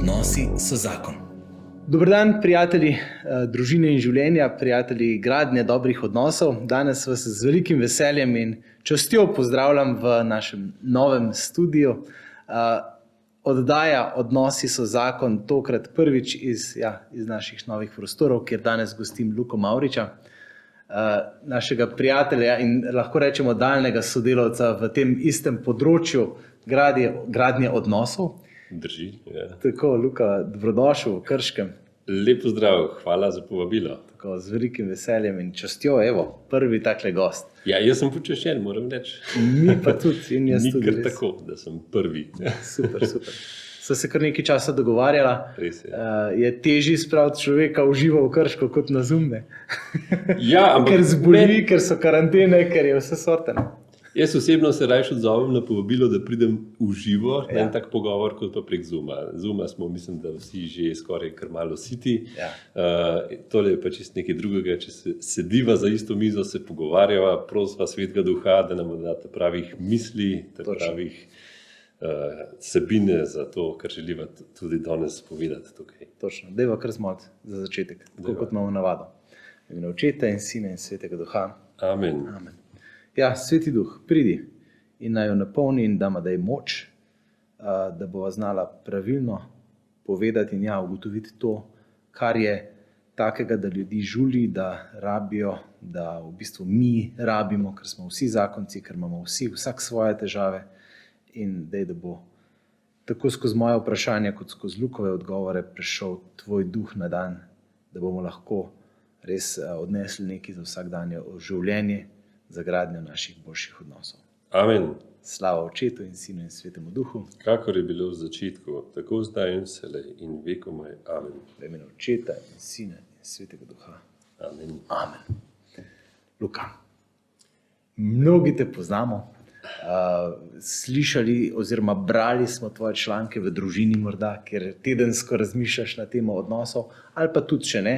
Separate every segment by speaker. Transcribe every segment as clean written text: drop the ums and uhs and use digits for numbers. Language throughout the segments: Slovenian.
Speaker 1: Odnosi so zakon.
Speaker 2: Dober dan, prijatelji družine in življenja, prijatelji gradnje dobrih odnosov. Danes vas z velikim veseljem in častjo pozdravljam v našem novem studiu. Oddaja Odnosi so zakon, tokrat prvič iz naših novih prostorov, kjer danes gostim Luko Mavriča, našega prijatelja in lahko rečemo daljnega sodelavca v tem istem področju gradnje odnosov.
Speaker 3: Drži, ja.
Speaker 2: Tako, Luka, dobrodošel v Krškem.
Speaker 3: Lep pozdrav, hvala za povabilo.
Speaker 2: Tako, z velikim veseljem in častjo, evo, prvi takle gost.
Speaker 3: Ja, jaz sem počaščen, moram reči.
Speaker 2: Mi pa tudi in jaz
Speaker 3: Ni
Speaker 2: tudi.
Speaker 3: kar tako, da sem prvi.
Speaker 2: Super. Sva se kar nekaj časa dogovarjala.
Speaker 3: Res je.
Speaker 2: Je težje spraviti človeka v živo v Krško kot na Zoom, ne?
Speaker 3: Ja, ampak
Speaker 2: Ker zboli, ker so karantene, ker je vse sorte.
Speaker 3: jaz osebno se raje odzovem na povabilo, da pridem v živo na en tak pogovor, kot pa prek Zooma. Zooma smo, mislim, da vsi že skoraj kar malo siti.
Speaker 2: Ja.
Speaker 3: Tole je pa čisto nekaj drugega, če se sediva za isto mizo, se pogovarjava, prosva Svetega Duha, da nam da pravih misli, pravih vsebine za to, kar želiva tudi danes povedati tukaj.
Speaker 2: Točno, dajva kar zmolti za začetek, tako kot imamo navado. V imenu Očeta in Sina in Svetega Duha.
Speaker 3: Amen.
Speaker 2: Amen. Ja, Sveti Duh, pridi in naj jo napolni in dama daj moč, da bova znala pravilno povedati in ugotoviti to, kar je takega, da ljudi žuli, da rabijo, da v bistvu mi rabimo, ker smo vsi zakonci, ker imamo vsak svoje težave in da bo tako skozi moje vprašanja, kot skozi Lukove odgovore prišel tvoj duh na dan, da bomo lahko res odnesli nekaj za vsakdanje življenje, za gradnjo naših boljših odnosov.
Speaker 3: Amen.
Speaker 2: Slava Očetu in Sinu in Svetemu Duhu.
Speaker 3: Kakor je bilo v začetku, tako zdaj in vselej in vekomaj. Amen.
Speaker 2: V imenu Očeta in Sina in Svetega Duha.
Speaker 3: Amen.
Speaker 2: Amen. Luka, mnogi te poznamo, slišali oziroma brali smo tvoje članke v Družini morda, kjer tedensko razmišljaš na temo odnosov, ali pa tudi še ne.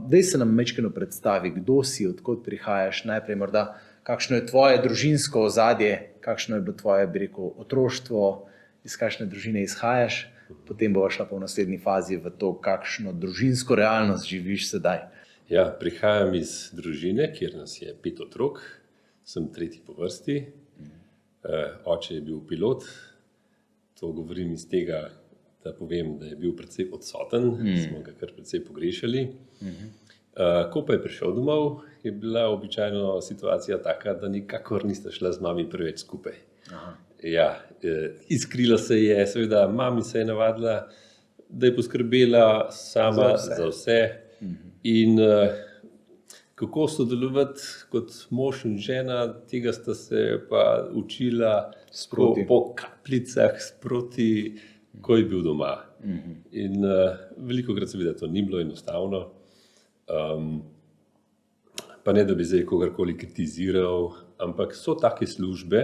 Speaker 2: Daj se nam majčkeno predstavi, kdo si, odkot prihajaš, najprej morda, kakšno je tvoje družinsko ozadje, kakšno je bilo tvoje, bi rekel, otroštvo, iz kakšne družine izhajaš, potem bova šla pa v naslednji fazi v to, kakšno družinsko realnost živiš sedaj.
Speaker 3: Ja, prihajam iz družine, kjer nas je 5 otrok, sem tretji po vrsti, oče je bil pilot, to govorim iz tega, da povem, da je bil precej odsoten, smo ga kar precej pogrešali. Ko pa je prišel domov, je bila običajno situacija taka, da nikakor nista šla z mami preveč skupaj. Ja, iskrila se je, seveda mami se je navadila, da je poskrbela sama za vse. In kako sodelovati kot mož in žena, tega sta se pa učila po kapljicah sproti, ko je bil doma. In velikokrat seveda to ni bilo enostavno. Pa ne, da bi zdaj kogarkoli kritiziral, ampak so take službe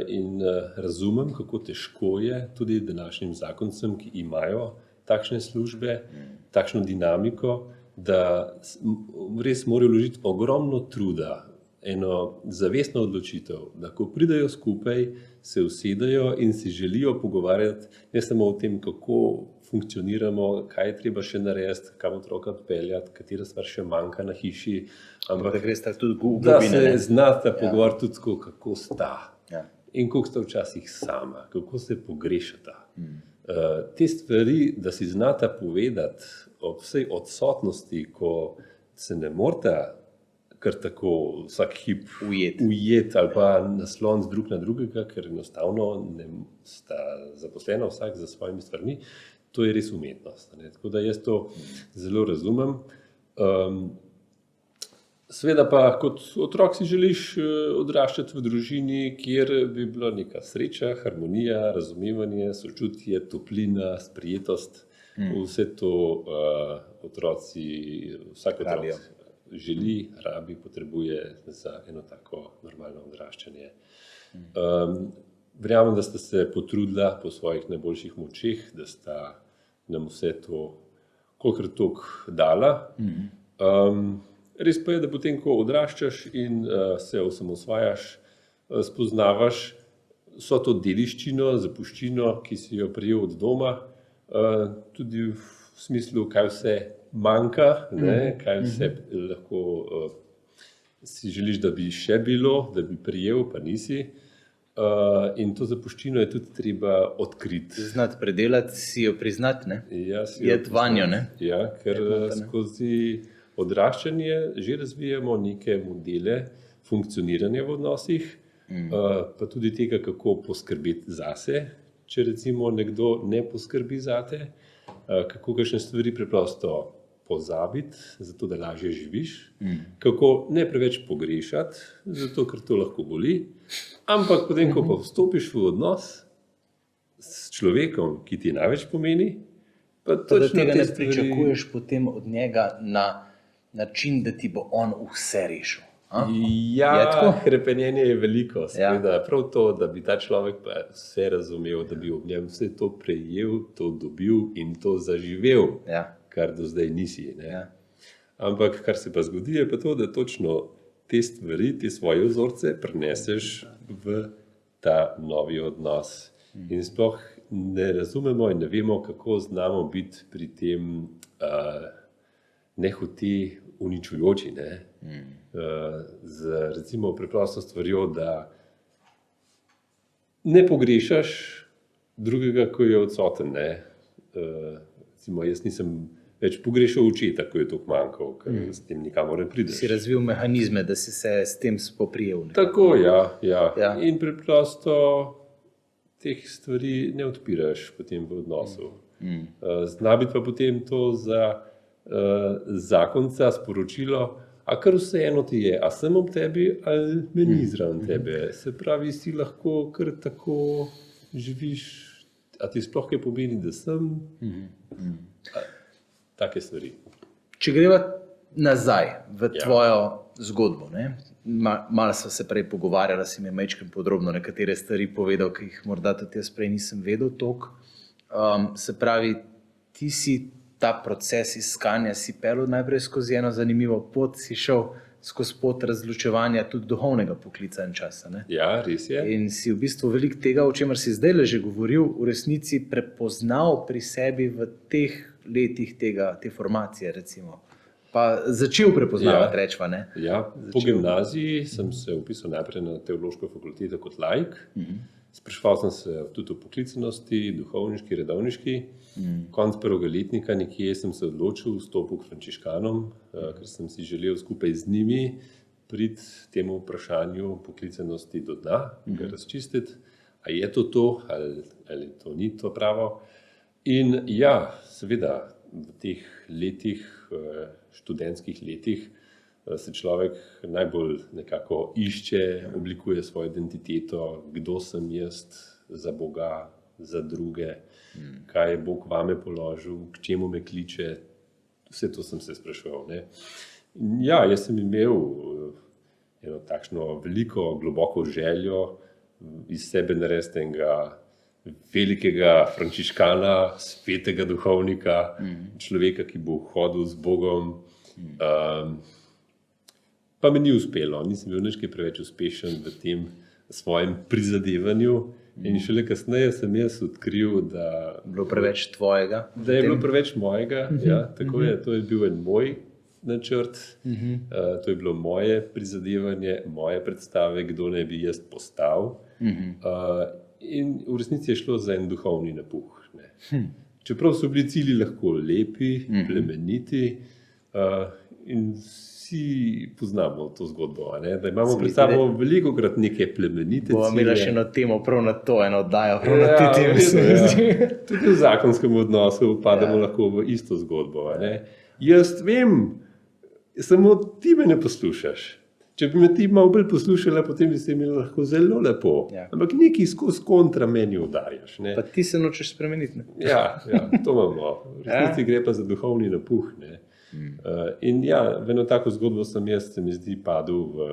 Speaker 3: in razumem, kako težko je tudi današnjim zakoncem, ki imajo takšne službe, takšno dinamiko, da res morajo vložiti ogromno truda, eno zavestno odločitev, da ko pridejo skupaj, se usedajo in si želijo pogovarjati ne samo o tem, kako funkcioniramo, kaj je treba še narediti, kam otroka odpeljati, katera stvar še manjka na hiši, ampak da se znata pogovarjati tudi tako, kako sta in kako sta včasih sama, kako se pogrešata. Te stvari, da si znata povedati ob vsej odsotnosti, ko se ne morata kar tako vsak hip ujet ali pa naslon drug na drugega, ker enostavno ne sta zaposlena vsak za svojimi stvarmi, to je res umetnost. Tako da jaz to zelo razumem. Seveda pa kot otrok si želiš odraščati v družini, kjer bi bila neka sreča, harmonija, razumevanje, sočutje, toplina, sprijetost. Vse to otroci, vsak otrok želi, rabi, potrebuje za eno tako normalno odraščanje. Verjamem, da sta se potrudila po svojih najboljših močeh, da sta nam vse to kolikor toliko dala. Res pa je, da potem, ko odraščaš in se osamosvajaš, spoznavaš so to dediščino, zapuščino, ki si jo prejel od doma, tudi v smislu, kaj vse manjka, kaj vse lahko si želiš, da bi še bilo, da bi prijel, pa nisi. In to zapuščino je tudi treba odkriti.
Speaker 2: Znati predelati, si jo priznati, ne?
Speaker 3: Ja,
Speaker 2: Je tvanjo, ne?
Speaker 3: Ja, ker skozi odraščanje že razvijamo neke modele funkcioniranja v odnosih, pa tudi tega, kako poskrbeti zase, če recimo nekdo ne poskrbi zate, kako kakšne stvari preprosto pozabiti, zato da lažje živiš, kako ne preveč pogrešati, zato ker to lahko boli, ampak potem, ko pa vstopiš v odnos s človekom, ki ti največ pomeni, pa
Speaker 2: da tega ne pričakuješ potem od njega na način, da ti bo on vse rešil.
Speaker 3: Ja, hrepenjenje je veliko, seveda, prav to, da bi ta človek pa vse razumel, da bi ob njem vse to prejel, to dobil in to zaživel, kar do zdaj nisi. Ampak kar se pa zgodi, je pa to, da točno te stvari, te svoje vzorce preneseš v ta novi odnos. In sploh ne razumemo in ne vemo, kako znamo biti pri tem nehote uničujoči, z recimo preprosto stvarjo, da ne pogrešaš drugega, ko je odsoten. Recimo, jaz nisem več pogrešal očeta, ko je to manjkal, ker s tem nikamor ne prideš.
Speaker 2: Si razvil mehanizme, da si se s tem spoprijel.
Speaker 3: Tako, ja. In preprosto teh stvari ne odpiraš potem v odnosu. Zna biti pa potem to za zakonca sporočilo, a kar vseeno ti je, a sem ob tebi ali me ni zraven tebe. Se pravi, si lahko kar tako živiš, a ti sploh kaj pomeni, da sem. Take stvari.
Speaker 2: Če greva nazaj v tvojo zgodbo, malo sva se prej pogovarjala, si mi je majčkeno podrobno nekatere stvari povedal, ki jih morda tudi jaz prej nisem vedel toliko. Se pravi, ti si ta proces iskanja si pelil najprej skozi eno zanimivo pot, si šel skozi pot razločevanja tudi duhovnega poklica in časa.
Speaker 3: Ja, res je.
Speaker 2: In si v bistvu veliko tega, o čemer si zdaj že govoril, v resnici prepoznal pri sebi v teh letih te formacije, recimo. Pa začel prepoznavati, rečva, ne?
Speaker 3: Ja, po gimnaziji sem se vpisal najprej na teološko fakulteto kot laik. Spraševal sem se tudi o poklicanosti, duhovniški, redovniški. Konec prvega letnika nekje sem se odločil vstopil k frančiškanom, ker sem si želel skupaj z njimi priti temu vprašanju poklicanosti do dna, ga razčistiti, a je to ali to ni to pravo. In ja, seveda, v teh letih, študentskih letih, se človek najbolj nekako išče, oblikuje svojo identiteto, kdo sem jaz za Boga, za druge, kaj je Bog vame položil, k čemu me kliče, vse to sem se spraševal. In ja, jaz sem imel eno takšno veliko, globoko željo iz sebe narediti enega velikega frančiškana, svetega duhovnika, človeka, ki bo hodil z Bogom. Pa mi ni uspelo, nisem bil nič preveč uspešen v tem svojem prizadevanju. In šele kasneje sem jaz odkril, da
Speaker 2: je bilo preveč tvojega.
Speaker 3: Da je bilo preveč mojega, ja, tako je, to je bil en moj načrt, to je bilo moje prizadevanje, moje predstave, kdo naj bi jaz postal. In v resnici je šlo za en duhovni napuh. Čeprav so bili cilji lahko lepi, plemeniti, in vsi poznamo to zgodbo, da imamo pred sabo velikokrat neke plemenite cilje.
Speaker 2: Bomo imeli še eno temo prav na to, eno oddajo prav na te teme.
Speaker 3: Tudi v zakonskem odnosu pademo lahko v isto zgodbo. Jaz vem, samo ti me ne poslušaš. Če bi me ti malo bolj poslušala, potem bi se imela lahko zelo lepo. Ampak nekaj skozi kontra meni udarjaš.
Speaker 2: Pa ti se nočeš spremeniti.
Speaker 3: Ja, to imamo. V resnici gre pa za duhovni napuh. In ja, v eno tako zgodbo sem jaz, se mi zdi, padel v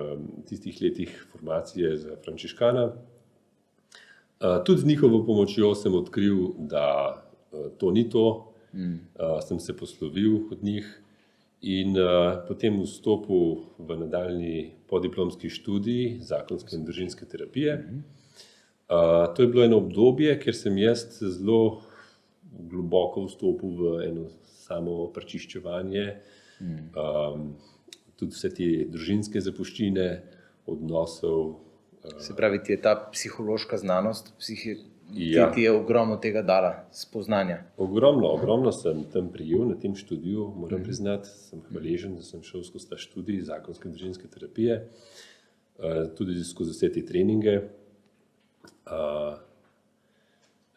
Speaker 3: tistih letih formacije za frančiškana. Tudi z njihovo pomočjo sem odkril, da to ni to. Sem se poslovil od njih. In potem vstopil v nadaljnji podiplomski študij zakonske in družinske terapije. To je bilo eno obdobje, kjer sem jaz zelo globoko vstopil v eno samo prečiščevanje, tudi vse te družinske zapuščine, odnosov.
Speaker 2: Se pravi, ti je ta psihološka znanost,
Speaker 3: Ja.
Speaker 2: ti je ogromno tega dala, spoznanja.
Speaker 3: Ogromno sem tam prijel na tem študiju, moram priznati, sem hvaležen, da sem šel skozi ta študij zakonske družinske terapije, tudi skozi vse te treninge.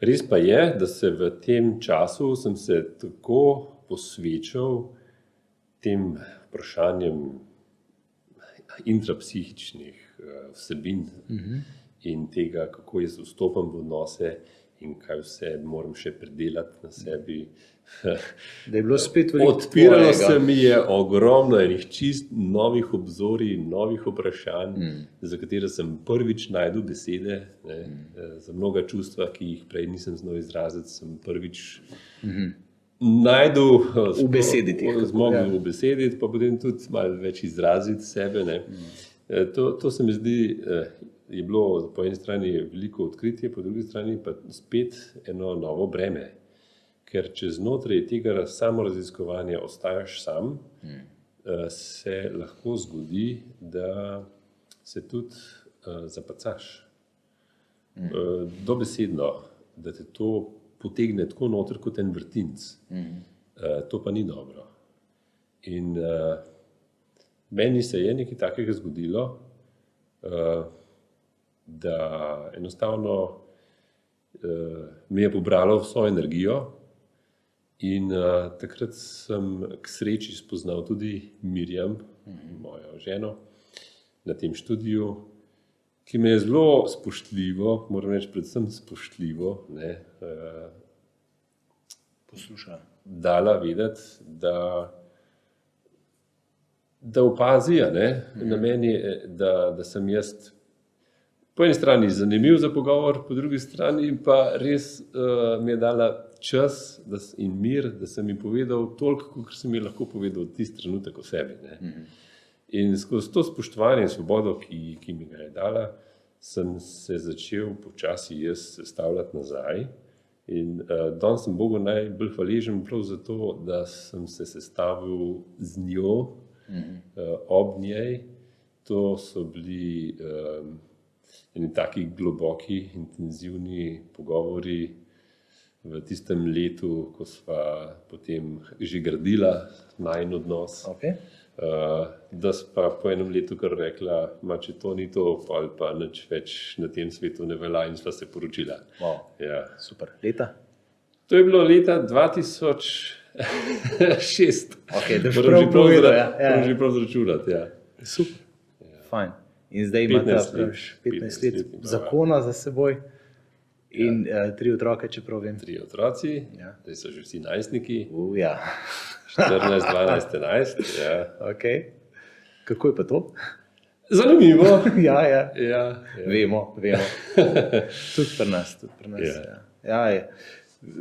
Speaker 3: Res pa je, da se v tem času sem se tako posvečal tem vprašanjem intrapsihičnih vsebin in tega, kako jaz vstopam v odnose in kaj vse moram še predelati na sebi.
Speaker 2: Da je bilo spet veliko
Speaker 3: Odpiralo
Speaker 2: tvojega.
Speaker 3: se mi je ogromno enih čist novih obzorij, novih vprašanj, za katere sem prvič našel besede, ne, za mnoga čustva, ki jih prej nisem znal izraziti, sem prvič našel
Speaker 2: Ubesediti jih,
Speaker 3: zmogel ubesediti, pa potem tudi malo več izraziti sebe. Ne. To se mi zdi, je bilo po eni strani veliko odkritje, po drugi strani pa spet eno novo breme. Ker če znotraj tega samoraziskovanja ostajaš sam, se lahko zgodi, da se tudi zapacaš. Dobesedno, da te to potegne tako noter kot en vrtinc. To pa ni dobro. In meni se je nekaj takega zgodilo, da enostavno mi je pobralo vso energijo in takrat sem k sreči spoznal tudi Mirjam, mojo ženo, na tem študiju, ki me je zelo spoštljivo, moram reči predvsem spoštljivo, ne,
Speaker 2: Poslušaj.
Speaker 3: dala vedeti, da opazi, na meni, da sem jaz po eni strani zanimiv za pogovor, po drugi strani pa res mi je dala čas in mir, da sem mi povedal toliko, kot sem mi lahko povedal tisti trenutek o sebi. Ne. In skozi to spoštovanje in svobodo, ki mi ga je dala, sem se začel počasi jaz sestavljati nazaj. In danes sem Bogu najbolj hvaležen prav zato, da sem se sestavil z njo, ob njej. To so bili eni taki globoki, intenzivni pogovori v tistem letu, ko sva potem že gradila najin odnos.
Speaker 2: Okay.
Speaker 3: Da sva po enem letu kar rekla, če to ni to, pa nič več na tem svetu ne velja, in sva se poročila.
Speaker 2: Wow.
Speaker 3: Ja.
Speaker 2: Super. Leta?
Speaker 3: To je bilo leta 2006.
Speaker 2: Okay, da
Speaker 3: Moram že prav
Speaker 2: povedal,
Speaker 3: moram že prav zračunati. Ja.
Speaker 2: Super. Fajn. In zdaj imate 15 let zakona za seboj in 3 otroke, čeprav vem.
Speaker 3: 3 otroci,
Speaker 2: Ja.
Speaker 3: zdaj so že vsi najstniki,
Speaker 2: Ja.
Speaker 3: 14, 12, 11. Ja.
Speaker 2: Okay. Kako je pa to?
Speaker 3: Zanimivo.
Speaker 2: Ja.
Speaker 3: Ja.
Speaker 2: Vemo. Tudi pri nas.
Speaker 3: Ja.
Speaker 2: Ja, je.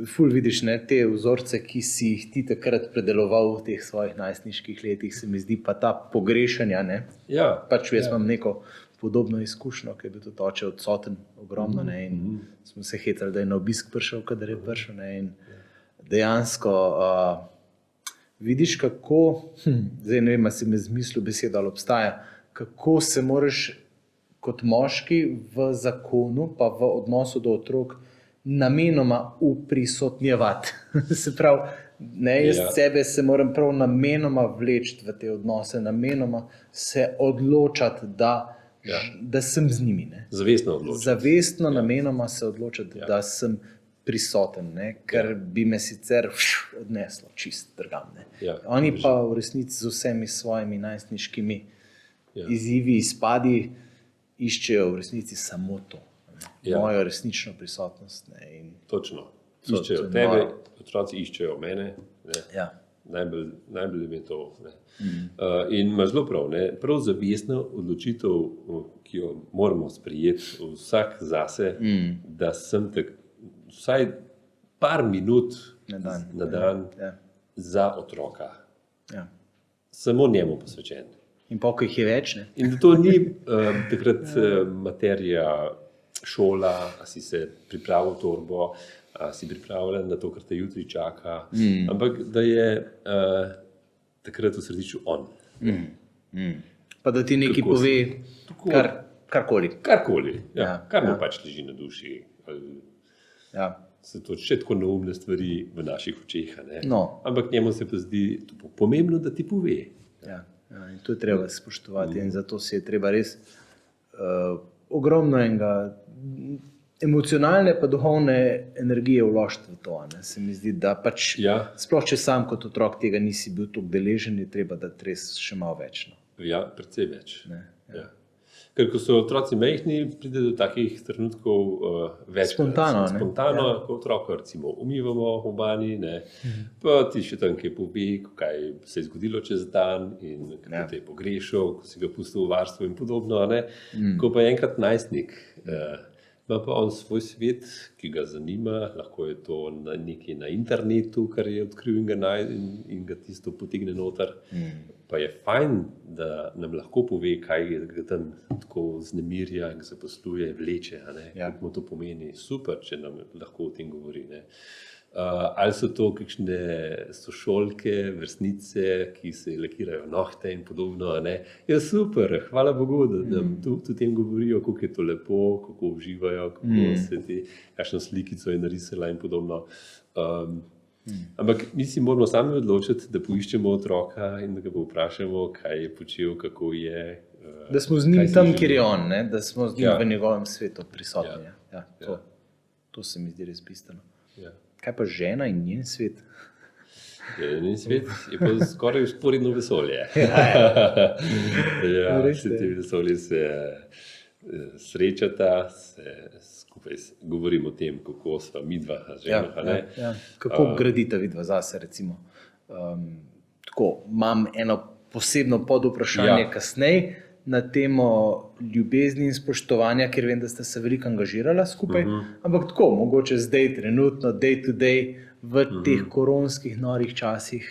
Speaker 2: Ful vidiš, ne, te vzorce, ki si jih ti takrat predeloval v teh svojih najstniških letih, se mi zdi pa ta pogrešanja, ne.
Speaker 3: Ja.
Speaker 2: Pač jaz imam neko podobno izkušnjo, ki je bil tudi oče odsoten ogromno, ne, in smo se hecali, da je na obisk prišel, kadar je prišel, ne, in dejansko vidiš, kako, zdaj ne vem, a si me zmislil beseda ali obstaja, kako se moraš kot moški v zakonu pa v odnosu do otrok namenoma uprisotnjevati. Se pravi, ne, jaz sebe se moram prav namenoma vleči v te odnose, namenoma se odločati, da sem z njimi. Ne.
Speaker 3: Zavestno odločiti.
Speaker 2: Zavestno, namenoma se odločiti, da sem prisoten, ne, ker bi me sicer odneslo čist drgam. Ne.
Speaker 3: Ja,
Speaker 2: Oni pa v resnici z vsemi svojimi najstniškimi izzivi, izpadi iščejo v resnici samo to. Mojo resnično prisotnost. Ne, in
Speaker 3: Točno.
Speaker 2: To
Speaker 3: Iščejo
Speaker 2: je
Speaker 3: tebe,
Speaker 2: noro.
Speaker 3: otroci iščejo mene. Ne.
Speaker 2: ja.
Speaker 3: Najbolj je to. Ne. In ima zelo prav. Ne. Prav zavestna odločitev, ki jo moramo sprejeti vsak zase, da sem vsaj par minut na dan za otroka.
Speaker 2: Ja.
Speaker 3: Samo njemu posvečen.
Speaker 2: In pa, ko jih je več, ne.
Speaker 3: In da to ni takrat materija šola, a si se pripravil torbo, a si pripravljen na to, kar te jutri čaka. Ampak da je takrat v središču on.
Speaker 2: Pa da ti nekaj
Speaker 3: Kako
Speaker 2: pove,
Speaker 3: Tako.
Speaker 2: karkoli.
Speaker 3: Karkoli,
Speaker 2: Ja,
Speaker 3: kar mu
Speaker 2: ja.
Speaker 3: pač leži na duši.
Speaker 2: Ja.
Speaker 3: So to še tako neumne stvari v naših očeh. A ne?
Speaker 2: No.
Speaker 3: Ampak njemu se pa zdi pomembno, da ti pove.
Speaker 2: Ja, in to je treba spoštovati in zato si je treba res ogromno enega emocionalne pa duhovne energije vložiti v to. Ne. Se mi zdi, da pač
Speaker 3: Ja.
Speaker 2: sploh če sam kot otrok tega nisi bil toliko deležen, je treba dati res še malo več. No.
Speaker 3: Ja, precej več.
Speaker 2: Ne,
Speaker 3: Ja. Ker ko so otroci majhni, pride do takih trenutkov več.
Speaker 2: Spontano, ne?
Speaker 3: Spontano, ko otroka recimo umivamo v bani, pa ti še tam kaj pove, kaj se je zgodilo čez dan in kako te je pogrešal, ko si ga pustil v varstvu in podobno. Ne? Ko pa je enkrat najstnik, ima pa on svoj svet, ki ga zanima, lahko je to nekaj na internetu, kar je odkril in ga tisto potegne noter. Pa je fajn, da nam lahko pove, kaj ga tam tako znemirja, ga zaposluje, vleče, kaj mu to pomeni. Super, če nam lahko o tem govori. Ne. Ali so to kakšne sošolke, vrstnice, ki se lakirajo nohte in podobno. Ne. Ja, super, hvala Bogu, da nam tudi o tem govorijo, kako je to lepo, kako uživajo, kako se ti kakšno slikico je narisala in podobno. Ampak mi si moramo sami odločiti, da poiščemo otroka in da ga vprašamo, kaj je počel, kako je.
Speaker 2: Da smo z njim tam, kjer je on, ne? Da smo z njim v njegovem svetu prisotni. Ja. To se mi zdi res bistveno.
Speaker 3: Ja.
Speaker 2: Kaj pa žena in njen svet?
Speaker 3: Njen svet je pa skoraj vzporedno vesolje. Ja, vsi ti vesolji se srečata, se skupaj govorimo o tem, kako sva midva žena.
Speaker 2: Kako gradita vidva zase, recimo. Tako, imam eno posebno podvprašanje kasneje na temo ljubezni in spoštovanja, ker vem, da ste se veliko angažirala skupaj, ampak tako, mogoče zdaj, trenutno, day to day, v teh koronskih norih časih,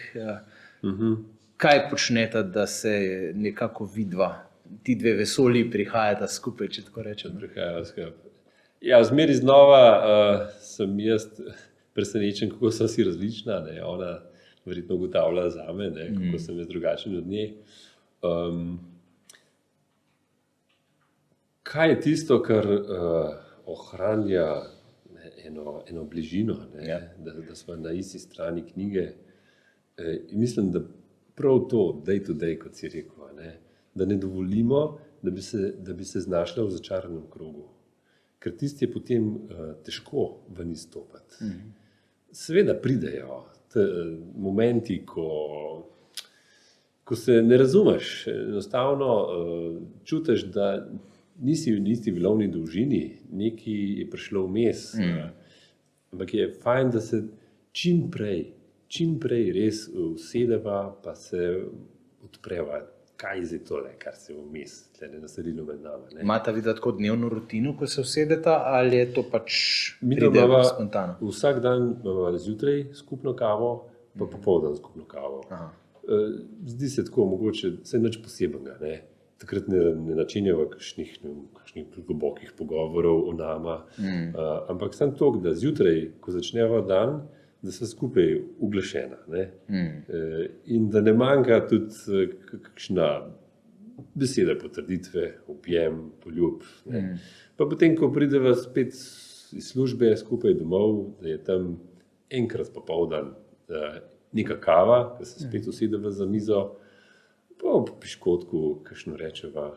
Speaker 2: kaj počnete, da se nekako vidva, ti dve vesolji prihajata skupaj, če tako rečem.
Speaker 3: Prihajajo skupaj. Ja, zmeri znova sem jaz presenečen, kako so si različna. Ne? Ona verjetno ugotavlja zame, kako sem jaz drugačen od nje. Kaj je tisto, kar ohranja eno bližino, da smo na isti strani knjige? In mislim, da prav to, day to day, kot si rekel, da ne dovolimo, da bi se znašla v začaranem krogu. Ker tisti je potem težko ven izstopati. Seveda pridejo momenti, ko se ne razumeš, enostavno čutiš, da nisi v isti valovni dolžini, nekaj je prišlo vmes. Ampak je fajn, da se čim prej res usedeva, pa se odpreva. Kaj je zdaj tole, kar se je vmes naselilo med nama.
Speaker 2: Imata vidva tako dnevno rutino, ko se usedeta, ali je to pač pride spontano?
Speaker 3: Vsak dan zjutraj skupno kavo, pa popoldan skupno kavo. Zdi se tako mogoče, vse nič posebenega. Takrat ne načenjava kakšnih globokih pogovorov o nama, ampak samo to, da zjutraj, ko začneva dan, da so skupaj uglašena. In da ne manjka tudi kakšna beseda potrditve, objem, poljub. Pa potem, ko prideva spet iz službe skupaj domov, da je tam enkrat popoldan neka kava, da se spet usedeva za mizo, pa ob piškotku kakšno rečeva.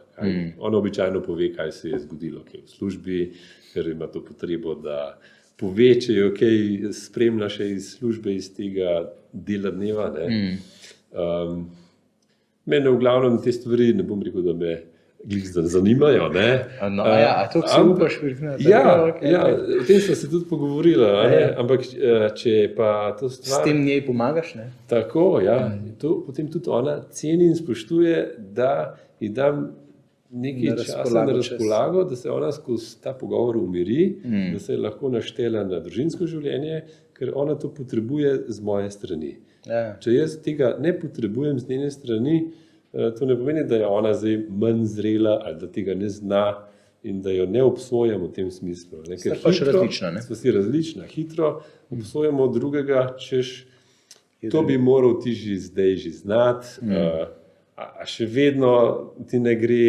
Speaker 3: Ona običajno pove, kaj se je zgodilo v službi, ker ima to potrebo, da pove, če jo kaj spremlja še iz službe, iz tega dela dneva. Mene v glavnem te stvari, ne bom rekel, da me zanimajo.
Speaker 2: A to si upaš priznati?
Speaker 3: Ja, o tem smo se tudi pogovorili, ampak če pa to stvar...
Speaker 2: S tem njej pomagaš, ne?
Speaker 3: Tako, ja. Potem tudi ona ceni in spoštuje, da ji dam nekaj časa na razpolago, da se ona skozi ta pogovor umiri, da se lahko naštela na družinsko življenje, ker ona to potrebuje z moje strani. Če jaz tega ne potrebujem z njene strani, to ne pomeni, da je ona zdaj manj zrela ali da tega ne zna. in da jo ne obsojam v tem smislu. Ne? Ker
Speaker 2: Sta pač različna, ne?
Speaker 3: Smo si različna, hitro obsojamo drugega, češ to bi moral ti že zdaj znati, a še vedno ti ne gre,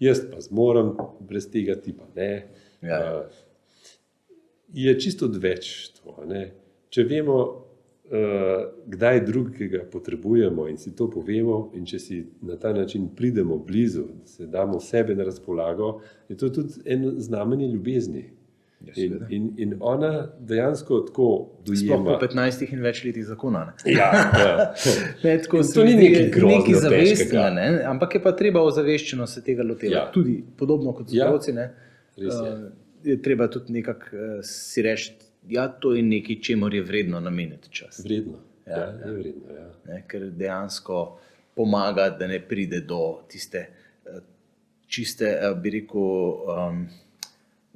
Speaker 3: jaz pa zmorem, brez tega ti pa ne. Je čisto odveč to. Ne? Če vemo, kdaj drugega potrebujemo in si to povemo, in če si na ta način pridemo blizu, da se damo sebe na razpolago, je to tudi en znamenje ljubezni. In ona dejansko tako dojema.
Speaker 2: Sploh po 15 in več letih zakona.
Speaker 3: Ja.
Speaker 2: Ne, tako
Speaker 3: to ni nekaj grozno
Speaker 2: nekaj zavestno,
Speaker 3: težkega.
Speaker 2: ne? Ampak je pa treba ozaveščeno se tega lotevati.
Speaker 3: Ja.
Speaker 2: Tudi podobno kot otroci.
Speaker 3: Res je.
Speaker 2: Je treba tudi nekako si reči, ja, to je nekaj, čemur je vredno nameniti čas.
Speaker 3: Vredno. Ja, je vredno, ja.
Speaker 2: Ne, ker dejansko pomaga, da ne pride do tiste čiste, bi rekel,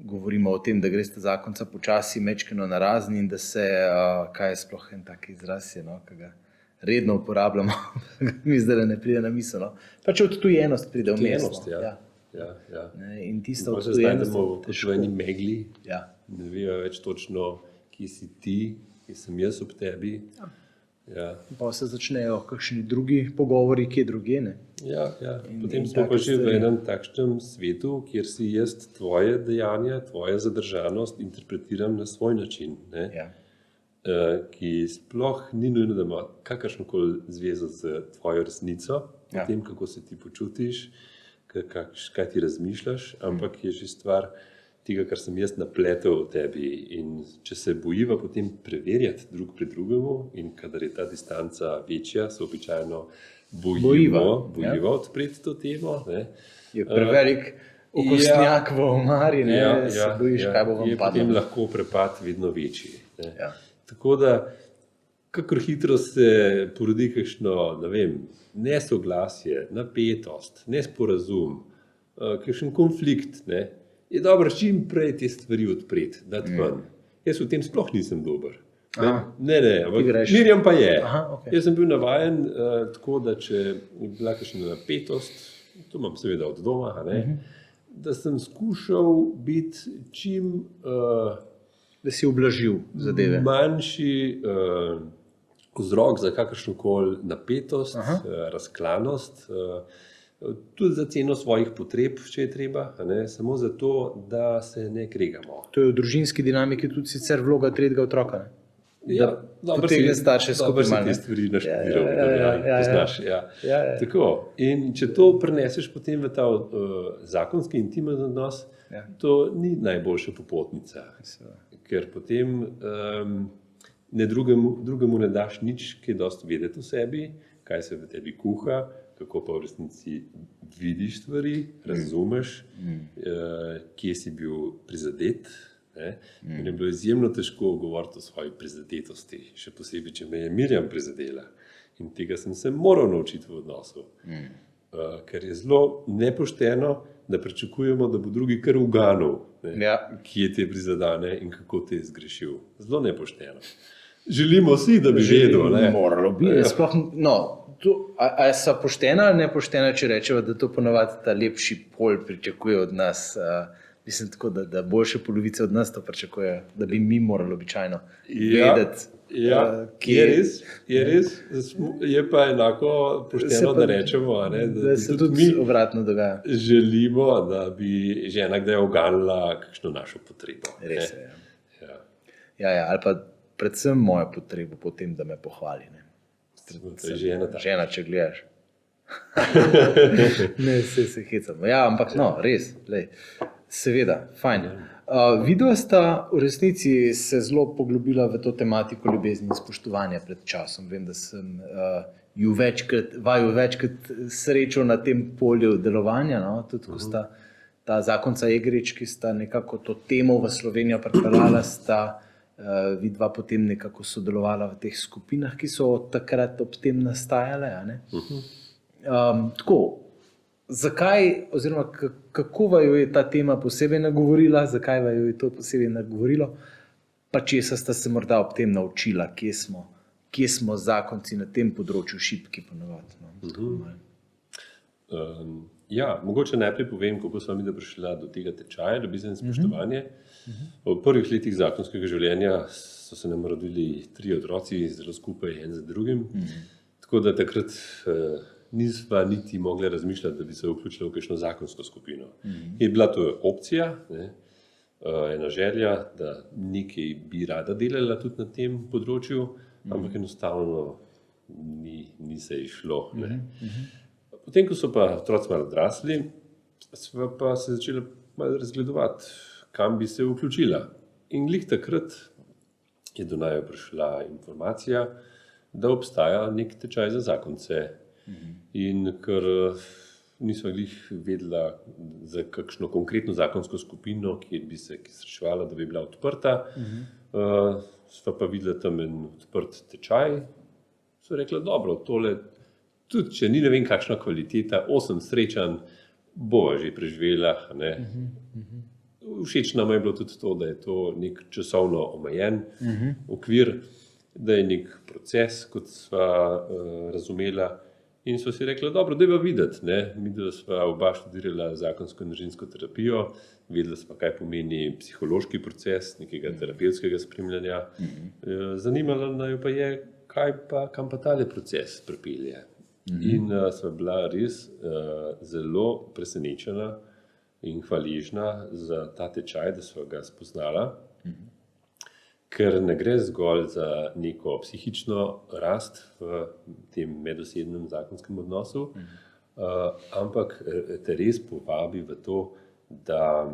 Speaker 2: govorimo o tem, da greste zakonca počasi mečkeno na razni in da se, kaj je sploh en tak izraz, no, ki ga redno uporabljamo, mi zdaj ne pride na misel. No. Pač odtujenost pride v mesto.
Speaker 3: Ja. Ja.
Speaker 2: Ne, in tista
Speaker 3: Pa se
Speaker 2: odtujenost
Speaker 3: znajdemo v eni megli,
Speaker 2: Ja.
Speaker 3: ne vejo več točno, kje si ti, kje sem jaz ob tebi. Ja.
Speaker 2: Pa se začnejo kakšni drugi pogovori, kje druge. Ne?
Speaker 3: Ja. Potem
Speaker 2: in
Speaker 3: smo pa
Speaker 2: take
Speaker 3: že v
Speaker 2: stvari.
Speaker 3: enem takšnem svetu, kjer si jaz tvoje dejanja, tvoja zadržanost interpretiram na svoj način, ne?
Speaker 2: Ja.
Speaker 3: Ki sploh ni nujno, da ima kakršnokoli zvezo z tvojo resnico,
Speaker 2: Ja.
Speaker 3: tem, kako se ti počutiš, kaj ti razmišljaš, ampak je že stvar tega, kar sem jaz napletel v tebi. In če se bojiva potem preverjati drug pri drugemu, in kadar je ta distanca večja, se običajno bojiva odpreti to temo. Ne?
Speaker 2: Je prevelik okostnjak v omari, ne? Se bojiš, kaj bo vam
Speaker 3: je potem
Speaker 2: padlo.
Speaker 3: lahko prepad vedno večji. Ne?
Speaker 2: Ja.
Speaker 3: Tako da, kakor hitro se porodi kakšno, ne vem, nesoglasje, napetost, nesporazum, kakšen konflikt, ne, je dobro čim prej te stvari odpreti, dati ven. Jaz v tem sploh nisem dober. Ne, ampak
Speaker 2: greš.
Speaker 3: Mirjam pa je.
Speaker 2: Aha, okej.
Speaker 3: Jaz sem bil navajen tako, da če je bila kakšna napetost, to imam seveda od doma, a ne, da sem skušal biti čim
Speaker 2: Da si ublažil zadeve.
Speaker 3: manjši vzrok za kakršnokoli napetost, razklanost, tudi za ceno svojih potreb, če je treba, a ne, samo zato, da se ne kregamo.
Speaker 2: To je v družinski dinamiki tudi sicer vloga tretjega otroka. Ne?
Speaker 3: Ja,
Speaker 2: potegne starše skupaj malo,
Speaker 3: te
Speaker 2: ne?
Speaker 3: stvari naštudiral,
Speaker 2: Ja.
Speaker 3: poznaš. Ja. Tako. In če to preneseš potem v ta zakonski intimen odnos, to ni najboljša popotnica. Ker potem drugemu ne daš nič, kaj dosti vedeti o sebi, kaj se v tebi kuha, kako pa v resnici vidiš stvari, razumeš, kje si bil prizadet. In je bilo izjemno težko govoriti o svoji prizadetosti, še posebej, če me je Mirjam prizadela. In tega sem se moral naučiti v odnosu. Ker je zelo nepošteno, da pričakujemo, da bo drugi kar uganil, kje te prizadane in kako te je zgrešil. Zelo nepošteno. Želimo si, da bi vedel.
Speaker 2: Moralo bi. Sploh, no, a so poštena ali nepoštena, če rečemo, da to ponavadi ta lepši pol pričakuje od nas? Mislim tako, da boljše polovice od nas to pričakuje, da bi mi morali običajno vedeti.
Speaker 3: Je res. Je pa enako pošteno, da rečemo,
Speaker 2: da se tudi mi obratno dogaja.
Speaker 3: Želimo, da bi žena kdaj oganila kakšno našo potrebo.
Speaker 2: Res je. Ja, ali pa predvsem mojo potrebo po tem, da me pohvali. Žena, če gledaš. Ne, se hecamo. Ja, ampak no, res. Seveda, fajn. Vidva sta v resnici se zelo poglobila v to tematiko ljubezni in spoštovanja pred časom. Vem, da sem vaju večkrat srečal na tem polju delovanja, no? Tudi ko sta ta zakonca Egrič, ki sta nekako to temo v Slovenijo pripeljala, sta vidva potem nekako sodelovala v teh skupinah, ki so takrat ob tem nastajale. Tako, zakaj, oziroma kako vaju je ta tema posebej nagovorila, zakaj vaju je to posebej nagovorilo, pa česa sta se morda ob tem naučila, kje smo zakonci na tem področju šibki ponavadi?
Speaker 3: Ja, mogoče najprej povem, kako smo mi prišli do tega tečaja, ljubezen in spoštovanje. V prvih letih zakonskega življenja so se nam rodili 3 otroci, zelo skupaj, en za drugim. Tako da takrat nisva niti mogla razmišljati, da bi se vključila v kakšno zakonsko skupino. Je bila to opcija, ne? Ena želja, da nekaj bi rada delala tudi na tem področju, ampak enostavno ni se išlo. Ne? Potem, ko so pa otroci malo odrasli, sva pa se začela malo razgledovati, kam bi se vključila. In glih takrat je do naju prišla informacija, da obstaja nek tečaj za zakonce. In ker nisva glih vedela za kakšno konkretno zakonsko skupino, kjer bi se srečevala, da bi bila odprta, sva pa videla tam en odprt tečaj. So rekla, dobro, tole, tudi če ni ne vem kakšna kvaliteta, 8 srečanj, bova že preživela. Ne? Všeč nam je bilo tudi to, da je to nek časovno omejen okvir, da je nek proces, kot sva razumela. In so si rekla, dobro, dajva videti. Mi da sva oba študirala zakonsko in družinsko terapijo, vedela sva, kaj pomeni psihološki proces, nekega terapevtskega spremljanja. Zanimalo naju pa je, kam pa tale proces pripelje. In sva bila res zelo presenečena in hvaležna za ta tečaj, da sva ga spoznala, ker ne gre zgolj za neko psihično rast v tem medosebnem zakonskem odnosu, ampak te res povabi v to, da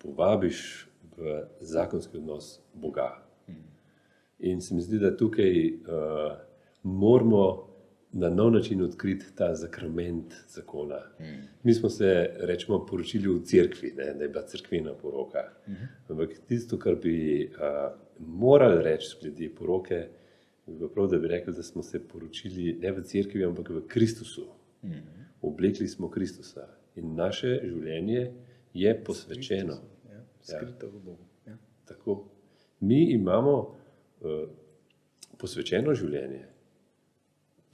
Speaker 3: povabiš v zakonski odnos Boga. In se mi zdi, da tukaj moramo na nov način odkriti ta sakrament zakona. Mi smo se, rečemo, poročili v cerkvi, da je bila cerkvena poroka. Ampak tisto, kar bi morali reči glede poroke, bi bilo prav, da bi rekli, da smo se poročili ne v cerkvi, ampak v Kristusu. Oblekli smo Kristusa. In naše življenje je posvečeno.
Speaker 2: Skrito v Bogu. Ja.
Speaker 3: Tako. Mi imamo posvečeno življenje.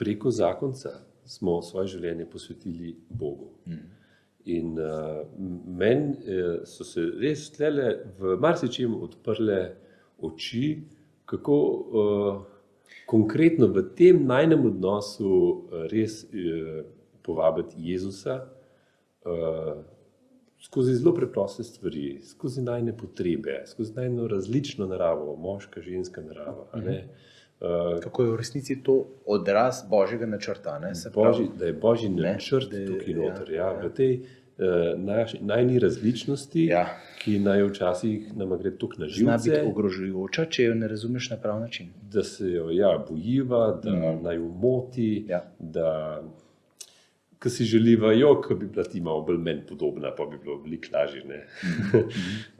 Speaker 3: Preko zakonca smo svoje življenje posvetili Bogu. In meni so se res tlele v marsičem odprle oči, kako konkretno v tem najnem odnosu res povabiti Jezusa skozi zelo preproste stvari, skozi najne potrebe, skozi najno različno naravo, moška, ženska narava.
Speaker 2: Kako je v resnici to odraz Božjega načrta?
Speaker 3: Da je Božji načrt tukaj noter. V tej najni različnosti, ki naj včasih nama gre tukaj na živce.
Speaker 2: Zna biti ogrožujoča, če jo ne razumeš na prav način.
Speaker 3: Da se jo bojiva, da naj umoti, da ko si želiva, ko bi bila ti malo bolj meni podobna, pa bi bilo veliko lažje.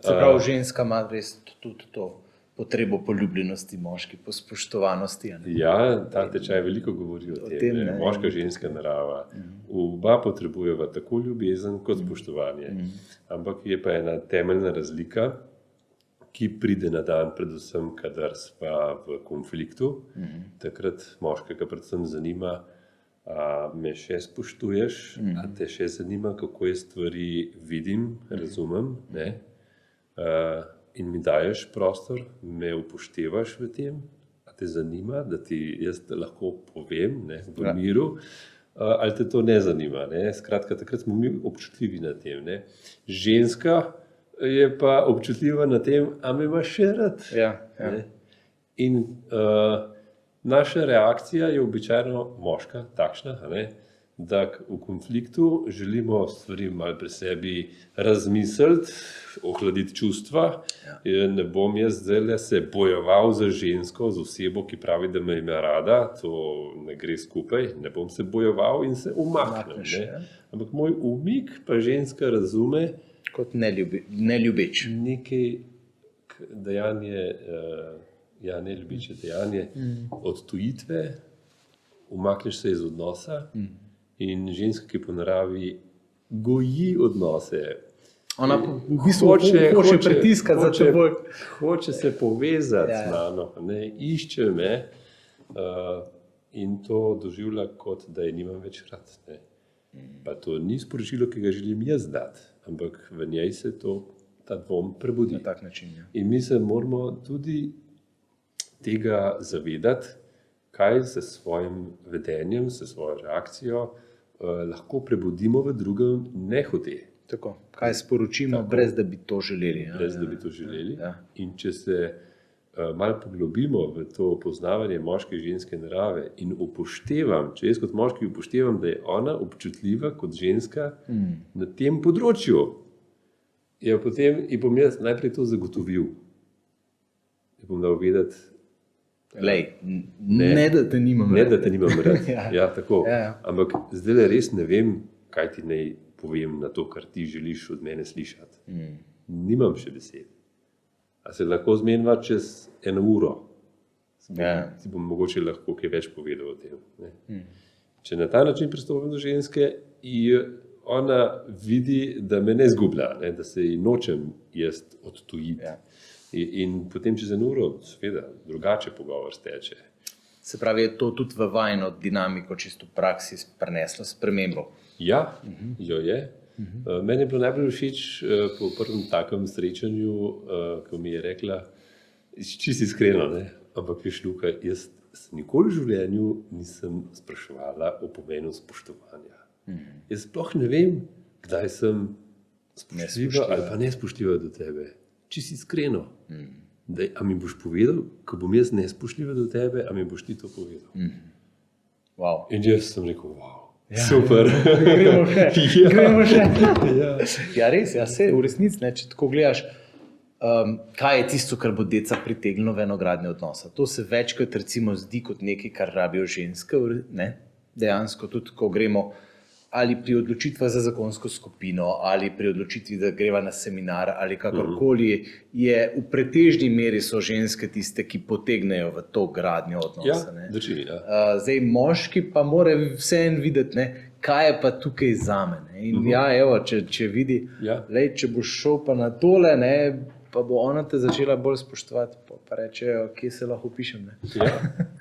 Speaker 2: Se pravi, ženska ima res tudi to potrebo po ljubljenosti, moški po spoštovanosti.
Speaker 3: Ja, ta tečaj veliko govori o tem. Moška, ženska narava. Oba potrebujeva tako ljubezen kot spoštovanje. Ampak je pa ena temeljna razlika, ki pride na dan, predvsem, kadar sva v konfliktu. Takrat moškega predvsem zanima, a me še spoštuješ, a te še zanima, kako je stvari vidim, razumem, ne? In mi daješ prostor, me upoštevaš v tem, a te zanima, da ti jaz lahko povem, ne, v miru, ali te to ne zanima. Ne? Skratka, takrat smo mi občutljivi na tem. Ne? Ženska je pa občutljiva na tem, a me imaš še rad. Ne? In naša reakcija je običajno moška, takšna, da v konfliktu želimo stvari malo pri sebi razmisliti, ohladiti čustva. Ne bom jaz zdaj se bojeval za žensko, za osebo, ki pravi, da me ima rada, to ne gre skupaj, ne bom se bojeval in se umaknem. Ampak moj umik pa ženska razume
Speaker 2: kot neljubeč.
Speaker 3: Nekaj dejanje, neljubeče dejanje odtujitve, umakneš se iz odnosa. In ženska, ki po naravi goji odnose.
Speaker 2: Ona v bistvu hoče pritiskati za teboj.
Speaker 3: Hoče se povezati z mano, išče me in to doživlja kot, da je nimam več rad. Pa to ni sporočilo, ki ga želim jaz dati, ampak v njej se ta dvom prebudi.
Speaker 2: Na tak način, ja.
Speaker 3: In mi se moramo tudi tega zavedati, kaj s svojim vedenjem, s svojo reakcijo lahko prebudimo v drugem nehote.
Speaker 2: Tako, kaj sporočimo, brez da bi to želeli.
Speaker 3: Brez da bi to želeli.
Speaker 2: Ja.
Speaker 3: In če se malo poglobimo v to poznavanje moške in ženske narave in upoštevam, če jaz kot moški upoštevam, da je ona občutljiva kot ženska na tem področju, potem bom jaz najprej to zagotovil. Bom dal vedeti,
Speaker 2: Lej, ne da te nimam
Speaker 3: ne
Speaker 2: rad.
Speaker 3: da te nimam rad.
Speaker 2: Ja.
Speaker 3: Tako.
Speaker 2: Ja.
Speaker 3: Ampak zdaj res ne vem, kaj ti naj povem na to, kar ti želiš od mene slišati. Nimam še besed. A se lahko zmeniva čez 1 uro?
Speaker 2: Ja.
Speaker 3: Ti bom mogoče lahko kaj več povedal o tem. Ne? Če na ta način pristopim do ženske, ona vidi, da me ne zgublja, ne? Da se ji nočem jaz odtujiti.
Speaker 2: Ja.
Speaker 3: In potem čez 1 uro, seveda, drugače pogovor steče.
Speaker 2: Se pravi, je to tudi v vajno dinamiko čisto v praksi prineslo spremembo?
Speaker 3: Ja, jo je. Meni je bilo najbolj všeč po prvem takem srečanju, ko mi je rekla, čisto iskreno, ne? Ampak veš, Luka, jaz se nikoli v življenju nisem spraševala o pomenu spoštovanja. Jaz sploh ne vem, kdaj sem spoštljiva ali pa nespoštljiva do tebe. Čisto iskreno. A mi boš povedal, ko bom jaz nespoštljiva do tebe, a mi boš ti to povedal?
Speaker 2: Wow.
Speaker 3: In jaz sem rekel, wow. Super.
Speaker 2: Gremo še.
Speaker 3: Ja.
Speaker 2: Gremo še.
Speaker 3: Ja.
Speaker 2: Ja, res, ja, se v resnici, ne, če tako gledaš, kaj je tisto, kar bo deca pritegnilo v enogradne odnose. To se večkrat recimo zdi kot nekaj, kar rabijo ženske, ne? Dejansko tudi, ko gremo ali pri odločitvah za zakonsko skupino, ali pri odločitvi, da greva na seminar, ali kakorkoli, je v pretežni meri so ženske tiste, ki potegnejo v to gradnjo odnosa.
Speaker 3: Ja, drži, ja.
Speaker 2: Zdaj, moški pa mora vseeno videti, ne, kaj je pa tukaj zame. Ne. In ja, evo, če vidi,
Speaker 3: Ja.
Speaker 2: lej, če boš šel pa na tole, ne, pa bo ona te začela bolj spoštovati, pa rečejo, kje se lahko pišem. Ne.
Speaker 3: Ja,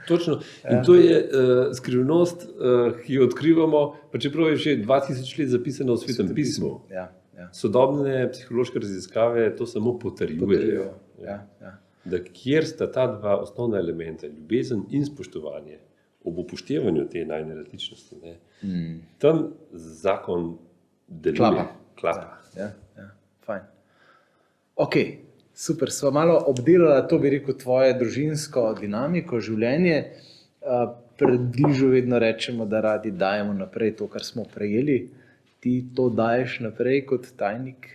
Speaker 3: točno. In to je skrivnost, ki jo odkrivamo, pa čeprav je že 2000 let zapisano v Svetem pismu.
Speaker 2: Ja, ja.
Speaker 3: Sodobne psihološke raziskave to samo potrjujejo.
Speaker 2: Ja, ja.
Speaker 3: Da kjer sta ta dva osnovna elementa, ljubezen in spoštovanje, ob upoštevanju te najne različnosti, ne, tam zakon deluje. Klapa.
Speaker 2: Ja, ja, fajn. Ok, super, sva malo obdelala, to bi rekel, tvoje družinsko dinamiko, življenje. Približno vedno rečemo, da radi dajemo naprej to, kar smo prejeli. Ti to daješ naprej kot tajnik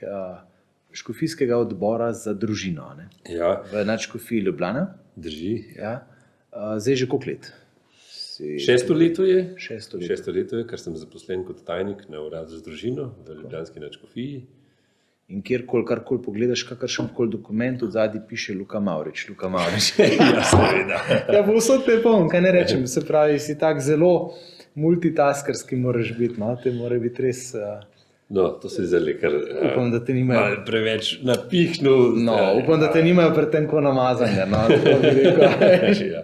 Speaker 2: škofijskega odbora za družino, ne?
Speaker 3: Ja,
Speaker 2: V Nadškofiji Ljubljana.
Speaker 3: drži.
Speaker 2: Ja. Zdaj že koliko let?
Speaker 3: 6. leto je.
Speaker 2: 6 let.
Speaker 3: 6. leto je, ker sem zaposlen kot tajnik na uradu za družino v Ljubljanski Nadškofiji.
Speaker 2: In karkoli pogledaš, kakršenkoli dokument, od zadaj piše Luka Mavrič. Luka Mavrič.
Speaker 3: Ja, seveda.
Speaker 2: Ja, povsod te poln, kaj ne rečem. Se pravi, si tak zelo multitaskerski moraš biti, no? Te mora biti res...
Speaker 3: No, to se zdaj kar
Speaker 2: upam, da te nimajo...
Speaker 3: malo preveč napihnil.
Speaker 2: No, upam, da te nimajo pred tem ko namazanja, no, tako bi rekel.
Speaker 3: Ja.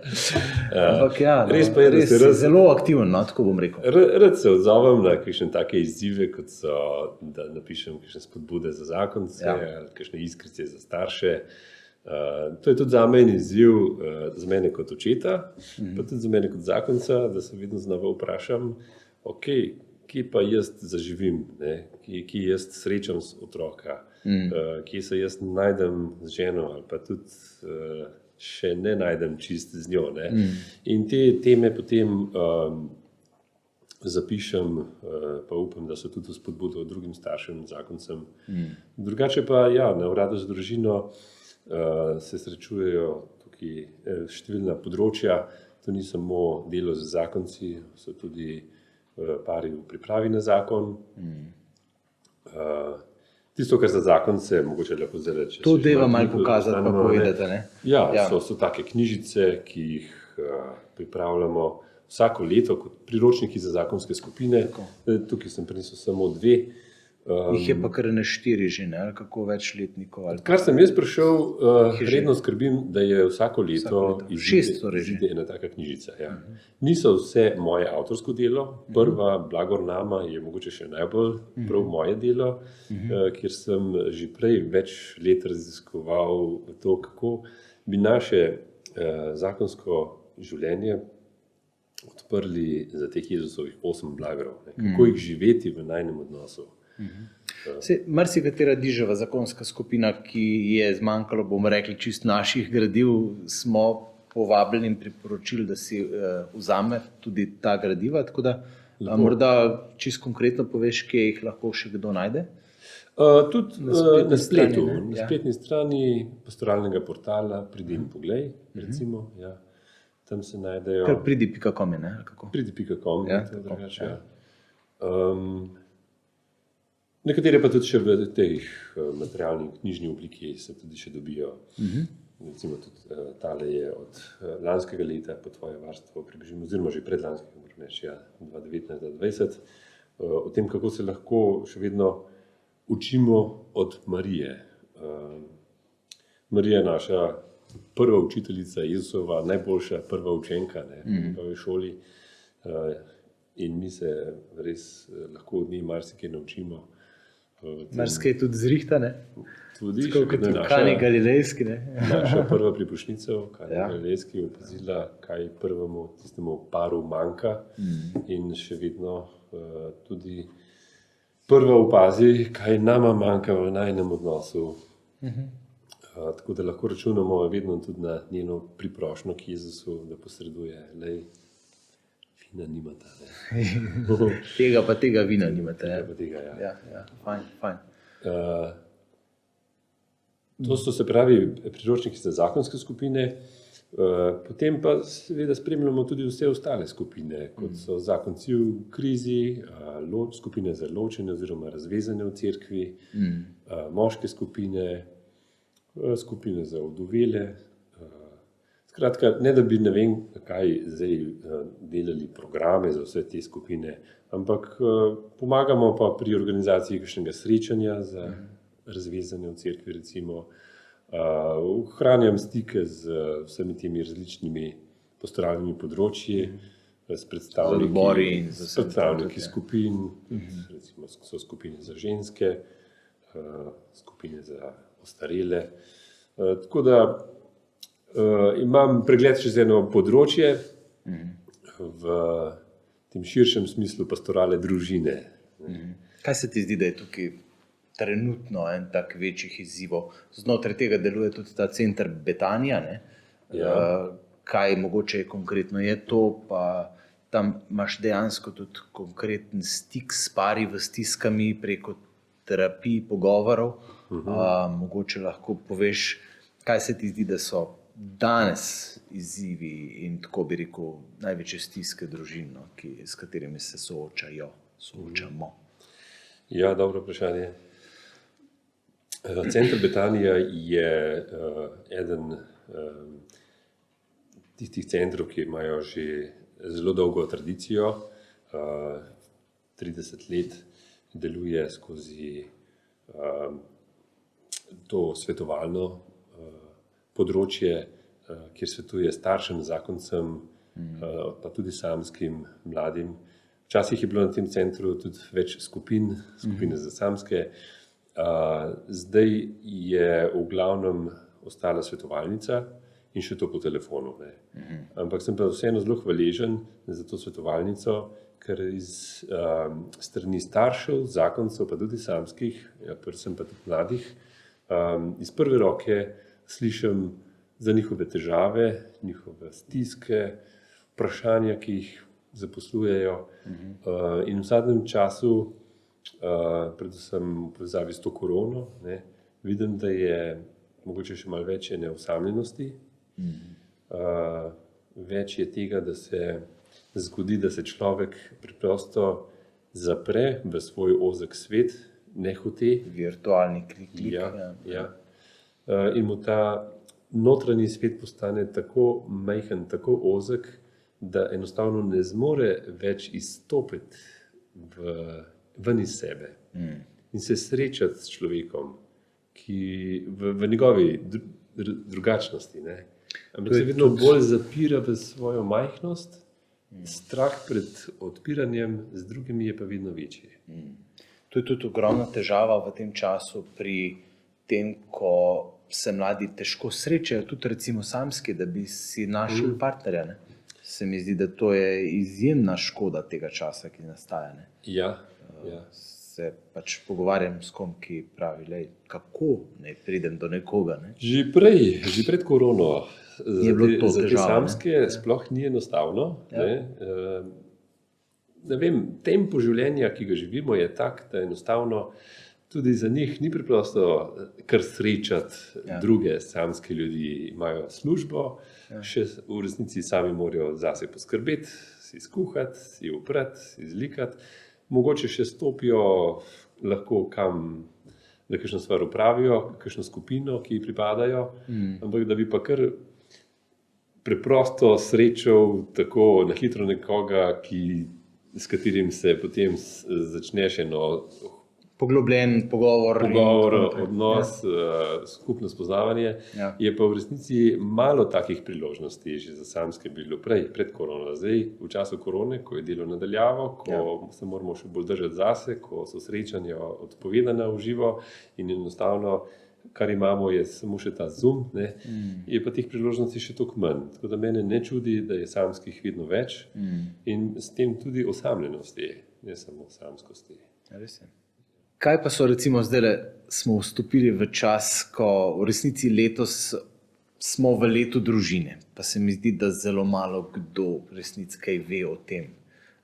Speaker 2: Ampak ja, no,
Speaker 3: Res pa je, da
Speaker 2: res
Speaker 3: se
Speaker 2: si zelo aktiven, no, tako bom rekel.
Speaker 3: Rad se odzovem na kakšne take izzive, kot so, da napišem kakšne spodbude za zakonce, ali kakšne iskrice za starše. To je tudi za mene izziv, za mene kot očeta, pa tudi za mene kot zakonca, da se vedno znova vprašam, kje pa jaz zaživim, ne? Kje jaz srečam otroka, kje se jaz najdem z ženo ali pa tudi še ne najdem čist z njo. Ne? In te teme potem zapišem, pa upam, da so tudi spodbudo drugim staršem in zakoncem. Drugače pa ja, na uradu za družino se srečujejo tukaj številna področja. To ni samo delo z zakonci, so tudi pari v pripravi na zakon. Tisto, kar za zakonce, mogoče lahko zdaj reči.
Speaker 2: To deva malo pokazati, pa povedati, ne?
Speaker 3: Ja, so take knjižice, ki jih pripravljamo vsako leto kot priročniki za zakonske skupine. Tukaj sem prinesel samo 2.
Speaker 2: Jih je pa kar na 4 že, ne? Ali kako večletnikov? Ali...
Speaker 3: Kar sem jaz prišel, redno skrbim, da je vsako leto izide ena taka knjižica. Ja. Niso vse moje avtorsko delo. Prva, Blagor nama, je mogoče še najbolj prav moje delo, kjer sem že prej več let raziskoval to, kako bi naše zakonsko življenje odprli za teh Jezusovih 8 blagorov. Kako jih živeti v najnem odnosu.
Speaker 2: Marsikatera dižava zakonska skupina, ki je zmanjkalo, bomo rekli, čist naših gradiv, smo povabili in priporočili, da si vzame tudi ta gradiva. Tako da morda čist konkretno poveš, kje jih lahko še kdo najde?
Speaker 3: Tudi na spletu, na spletni strani pastoralnega portala Pridi in poglej, recimo. Ja. Tam se najdejo...
Speaker 2: Kar pridi.com je, ne?
Speaker 3: Pridi.com, drugače. Nekatere pa tudi še v tej materialni knjižni obliki se tudi še dobijo. Recimo tudi tale je od lanskega leta po tvoje varstvo približno, oziroma že predlanskega, moram reči, 2019-2020, o tem, kako se lahko še vedno učimo od Marije. Marija je naša prva učiteljica, Jezusova najboljša prva učenka, ne, v njegovi šoli, in mi se res lahko od nje marsikaj naučimo.
Speaker 2: Marsikaj tudi zrihta, ne?
Speaker 3: Tudi,
Speaker 2: tako kot v Kani Galilejski, ne?
Speaker 3: Naša prva pripušnica v Kani Galilejski je opazila, kaj prvemu tistemu paru manjka, in še vedno tudi prva opazi, kaj nama manjka v najnem odnosu. Tako da lahko računamo vedno tudi na njeno priprošnjo k Jezusu, da posreduje. Lej, vina nimata.
Speaker 2: Tega pa tega vina nimata.
Speaker 3: Tega pa tega, ja.
Speaker 2: Ja, fajn.
Speaker 3: To so, se pravi, priročniki za zakonske skupine, potem pa seveda spremljamo tudi vse ostale skupine, kot so zakonci v krizi, skupine za ločenje oziroma razvezane v cerkvi, moške skupine, skupine za vdovele. Skratka, ne da bi ne vem, kaj zdaj delali programe za vse te skupine, ampak pomagamo pa pri organizaciji kakšnega srečanja za razvezanje v cerkvi, recimo. Ohranjam stike z vsemi temi različnimi pastoralnimi področji, s predstavniki skupin, recimo so skupine za ženske, skupine za ostarele. Tako da imam pregled čez eno področje v tem širšem smislu pastorale družine.
Speaker 2: Kaj se ti zdi, da je tukaj trenutno en tak večjih izzivov? Znotraj tega deluje tudi ta center Betanija, ne? Kaj mogoče konkretno je to, pa tam imaš dejansko tudi konkreten stik s pari v stiskami preko terapij, pogovorov. Mogoče lahko poveš, kaj se ti zdi, da so danes izzivi in tako bi rekel največje stiske družin, s katerimi se soočamo.
Speaker 3: Ja, dobro vprašanje. Center Betanija je eden tistih centrov, ki imajo že zelo dolgo tradicijo, 30 let deluje skozi to svetovalno področje, kjer svetuje staršem, zakoncem, pa tudi samskim mladim. Včasih je bilo na tem centru tudi več skupine za samske. Zdaj je v glavnem ostala svetovalnica in še to po telefonu. Ampak sem pa vseeno zelo hvaležen za to svetovalnico, ker iz strani staršev, zakoncev, pa tudi samskih, predvsem pa tudi mladih, iz prve roke slišim za njihove težave, njihove stiske, vprašanja, ki jih zaposlujejo. In v zadnjem času, predvsem v povezavi s to korono, vidim, da je mogoče še malo več ene osamljenosti. Več je tega, da se zgodi, da se človek preprosto zapre v svoj ozek svet, nehote.
Speaker 2: Virtualni klik.
Speaker 3: Ja. In mu ta notranji svet postane tako majhen, tako ozek, da enostavno ne zmore več izstopiti ven iz sebe. in se srečati s človekom, ki v njegovi drugačnosti. Ne? Ampak se vedno bolj zapira v svojo majhnost, strah pred odpiranjem z drugimi je pa vedno večji.
Speaker 2: To je tudi ogromna težava v tem času pri tem, ko se mladi težko srečajo, tudi recimo samski, da bi si našli partnerja. Ne? Se mi zdi, da to je izjemna škoda tega časa, ki nastaja. Ne?
Speaker 3: Ja.
Speaker 2: Se pač pogovarjam s kom, ki pravi, lej, kako naj pridem do nekoga. Ne?
Speaker 3: Že pred korono
Speaker 2: je bilo to
Speaker 3: za te
Speaker 2: težava,
Speaker 3: samske sploh ni enostavno. Ne vem, tempo življenja, ki ga živimo, je tak, da enostavno tudi za njih ni preprosto kar srečati druge samske ljudi. Imajo službo, še v resnici sami morajo zase poskrbeti, si skuhati, si oprati, si zlikati. Mogoče še stopijo lahko kam, da kakšno stvar opravijo, kakšno skupino, ki ji pripadajo, ampak da bi pa kar preprosto srečal tako na hitro nekoga, s katerim se potem začneš eno
Speaker 2: poglobljen pogovor,
Speaker 3: odnos, skupno spoznavanje. Je pa v resnici malo takih priložnosti že za samske bilo pred korono. Zdaj, v času korone, ko je delo nadaljavo, ko se moramo še bolj držati zase, ko so srečanja odpovedana v živo in enostavno, kar imamo, je samo še ta Zoom, ne? Je pa teh priložnosti še toliko manj. Tako da mene ne čudi, da je samskih vedno več in s tem tudi osamljenosti, ne samo samskosti.
Speaker 2: Res je. Kaj pa so recimo zdaj, smo vstopili v čas, ko v resnici letos smo v letu družine, pa se mi zdi, da zelo malo kdo v resnici kaj ve o tem.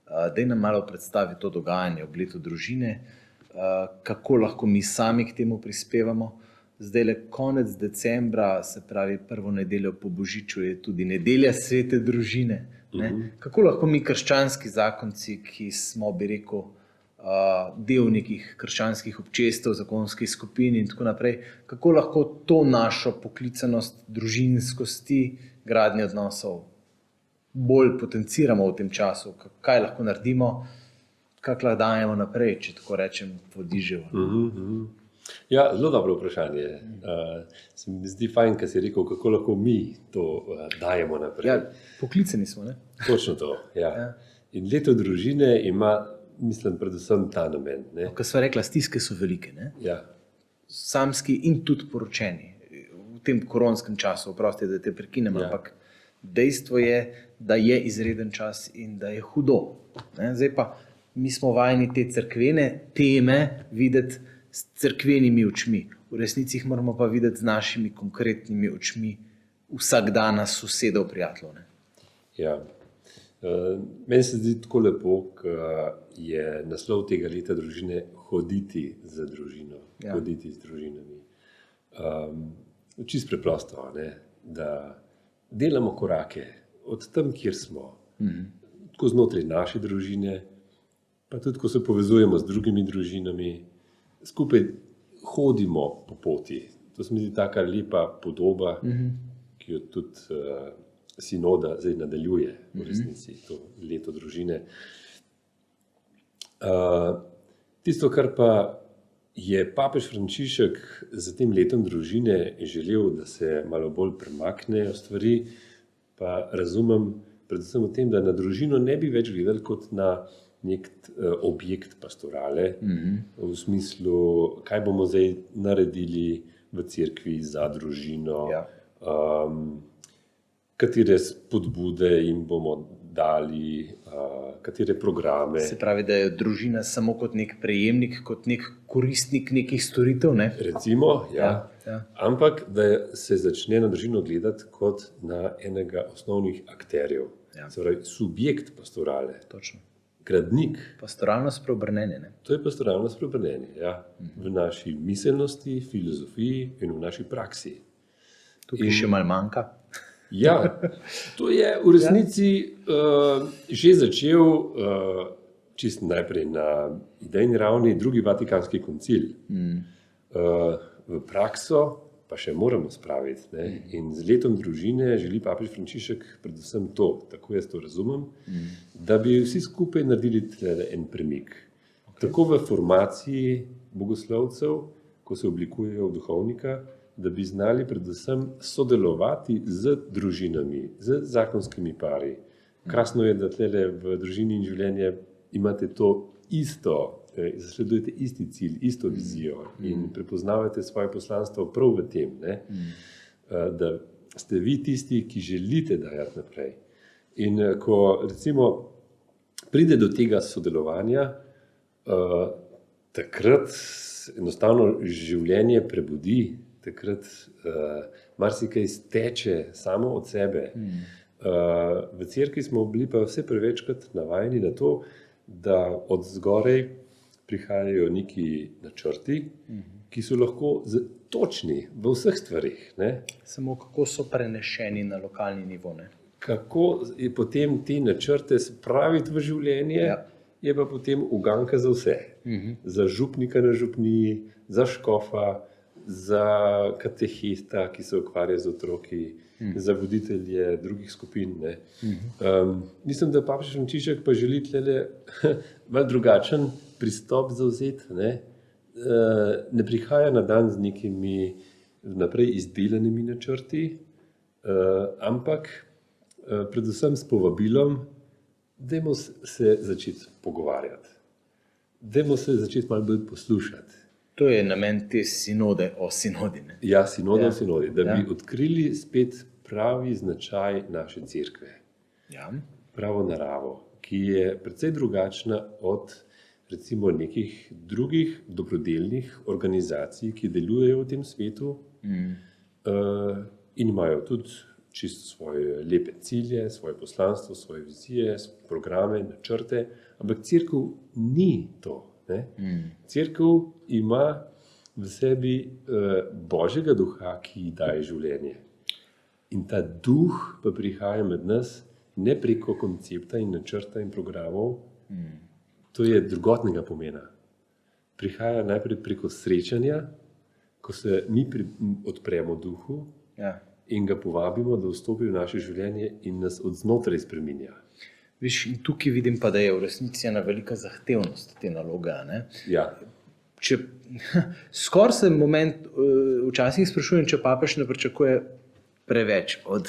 Speaker 2: Daj nam malo predstavi to dogajanje ob letu družine, kako lahko mi sami k temu prispevamo. Zdaj konec decembra, se pravi prvo nedeljo po Božiču, je tudi nedelja svete družine. Ne? Kako lahko mi krščanski zakonci, ki smo, bi rekel, del nekih krščanskih občestev, zakonskih skupin in tako naprej, kako lahko to našo poklicanost družinskosti, gradnje odnosov bolj potenciramo v tem času, kaj lahko naredimo, kako lahko dajemo naprej, če tako rečem, vodiževo.
Speaker 3: Ja, zelo dobro vprašanje. Se mi zdi fajn, kaj si rekel, kako lahko mi to dajemo naprej.
Speaker 2: Ja, poklicani smo, ne?
Speaker 3: Točno to, ja. In leto družine ima, mislim, predvsem ta namen.
Speaker 2: Ko sva rekla, stiske so velike, ne?
Speaker 3: Ja.
Speaker 2: Samski in tudi poročeni. V tem koronskem času, oprosti, da te prekinem, ampak dejstvo je, da je izreden čas in da je hudo. Ne? Zdaj pa, mi smo vajeni te cerkvene teme videti s cerkvenimi očmi. V resnici jih moramo pa videti z našimi konkretnimi očmi vsak dan sosedov, prijateljev.
Speaker 3: Ja. Meni se zdi tako lepo, ker je naslov tega leta družine hoditi za družino, hoditi z družinami. Čisto preprosto, ne? Da delamo korake od tam, kjer smo, tako znotraj naše družine, pa tudi, ko se povezujemo z drugimi družinami, skupaj hodimo po poti. To se mi zdi taka lepa podoba, ki jo tudi sinoda zdaj nadaljuje v resnici, to leto družine. Tisto, kar pa je papež Frančišek za tem letom družine želel, da se malo bolj premaknejo stvari, pa razumem predvsem v tem, da na družino ne bi več gledali kot na nek objekt pastorale, v smislu, kaj bomo zdaj naredili v cerkvi za družino, katere spodbude jim bomo dali, katere programe.
Speaker 2: Se pravi, da je družina samo kot nek prejemnik, kot nek koristnik nekih storitev, ne?
Speaker 3: Recimo, ja. Ampak da se začne na družino gledati kot na enega osnovnih akterjev. Se pravi, subjekt pastorale.
Speaker 2: Točno.
Speaker 3: Gradnik.
Speaker 2: Pastoralno spreobrnenje, ne?
Speaker 3: To je pastoralno spreobrnenje, ja. V naši miselnosti, filozofiji in v naši praksi.
Speaker 2: Tukaj še malo manjka.
Speaker 3: Ja, to je v resnici že začel čisto najprej na idejni ravni drugi Vatikanski koncil. V prakso pa še moramo spraviti. Ne? In z letom družine želi papež Frančišek predvsem to, tako jaz to razumem, da bi vsi skupaj naredili en premik. Tako v formaciji bogoslovcev, ko se oblikujejo v duhovnika, da bi znali predvsem sodelovati z družinami, z zakonskimi pari. Krasno je, da tlele v družini in življenje imate to isto, zasledujete isti cilj, isto vizijo in prepoznavate svoje poslanstvo prav v tem, ne? Da ste vi tisti, ki želite dajati naprej. In ko recimo pride do tega sodelovanja, takrat enostavno življenje prebudi, takrat marsikaj steče samo od sebe. V cerkvi smo bili pa vse prevečkrat navajeni na to, da od zgorej prihajajo neki načrti, ki so lahko točni v vseh stvarih. Ne?
Speaker 2: Samo kako so prenešeni na lokalni nivo. Ne?
Speaker 3: Kako je potem te načrte spraviti v življenje, je pa potem uganka za vse. Za župnika na župniji, za škofa, za katehista, ki se ukvarja z otroki, za voditelje drugih skupin. Ne. Mislim, da papež Frančišek pa želi tlele malo drugačen pristop zavzeti. Ne prihaja na dan z nekimi naprej izdelanimi načrti, ampak predvsem s povabilom, dajmo se začeti pogovarjati. Dajmo se začeti malo bolj poslušati.
Speaker 2: To je namen te sinode o sinodi. Ne?
Speaker 3: Ja, sinode o sinodi, da bi odkrili spet pravi značaj naše cerkve. Pravo naravo, ki je precej drugačna od recimo nekih drugih dobrodelnih organizacij, ki delujejo v tem svetu in imajo tudi čisto svoje lepe cilje, svoje poslanstvo, svoje vizije, programe, načrte, ampak cerkev ni to. Cerkev ima v sebi Božjega duha, ki ji daje življenje. In ta duh pa prihaja med nas ne preko koncepta in načrta in programov, to je drugotnega pomena. Prihaja najprej preko srečanja, ko se mi odpremo duhu in ga povabimo, da vstopi v naše življenje in nas od znotraj spreminja.
Speaker 2: Viš, in tukaj vidim pa, da je v resnici ena velika zahtevnost te naloge. Ne?
Speaker 3: Ja.
Speaker 2: Skoraj se moment včasih sprašujem, če papež ne pričakuje preveč od...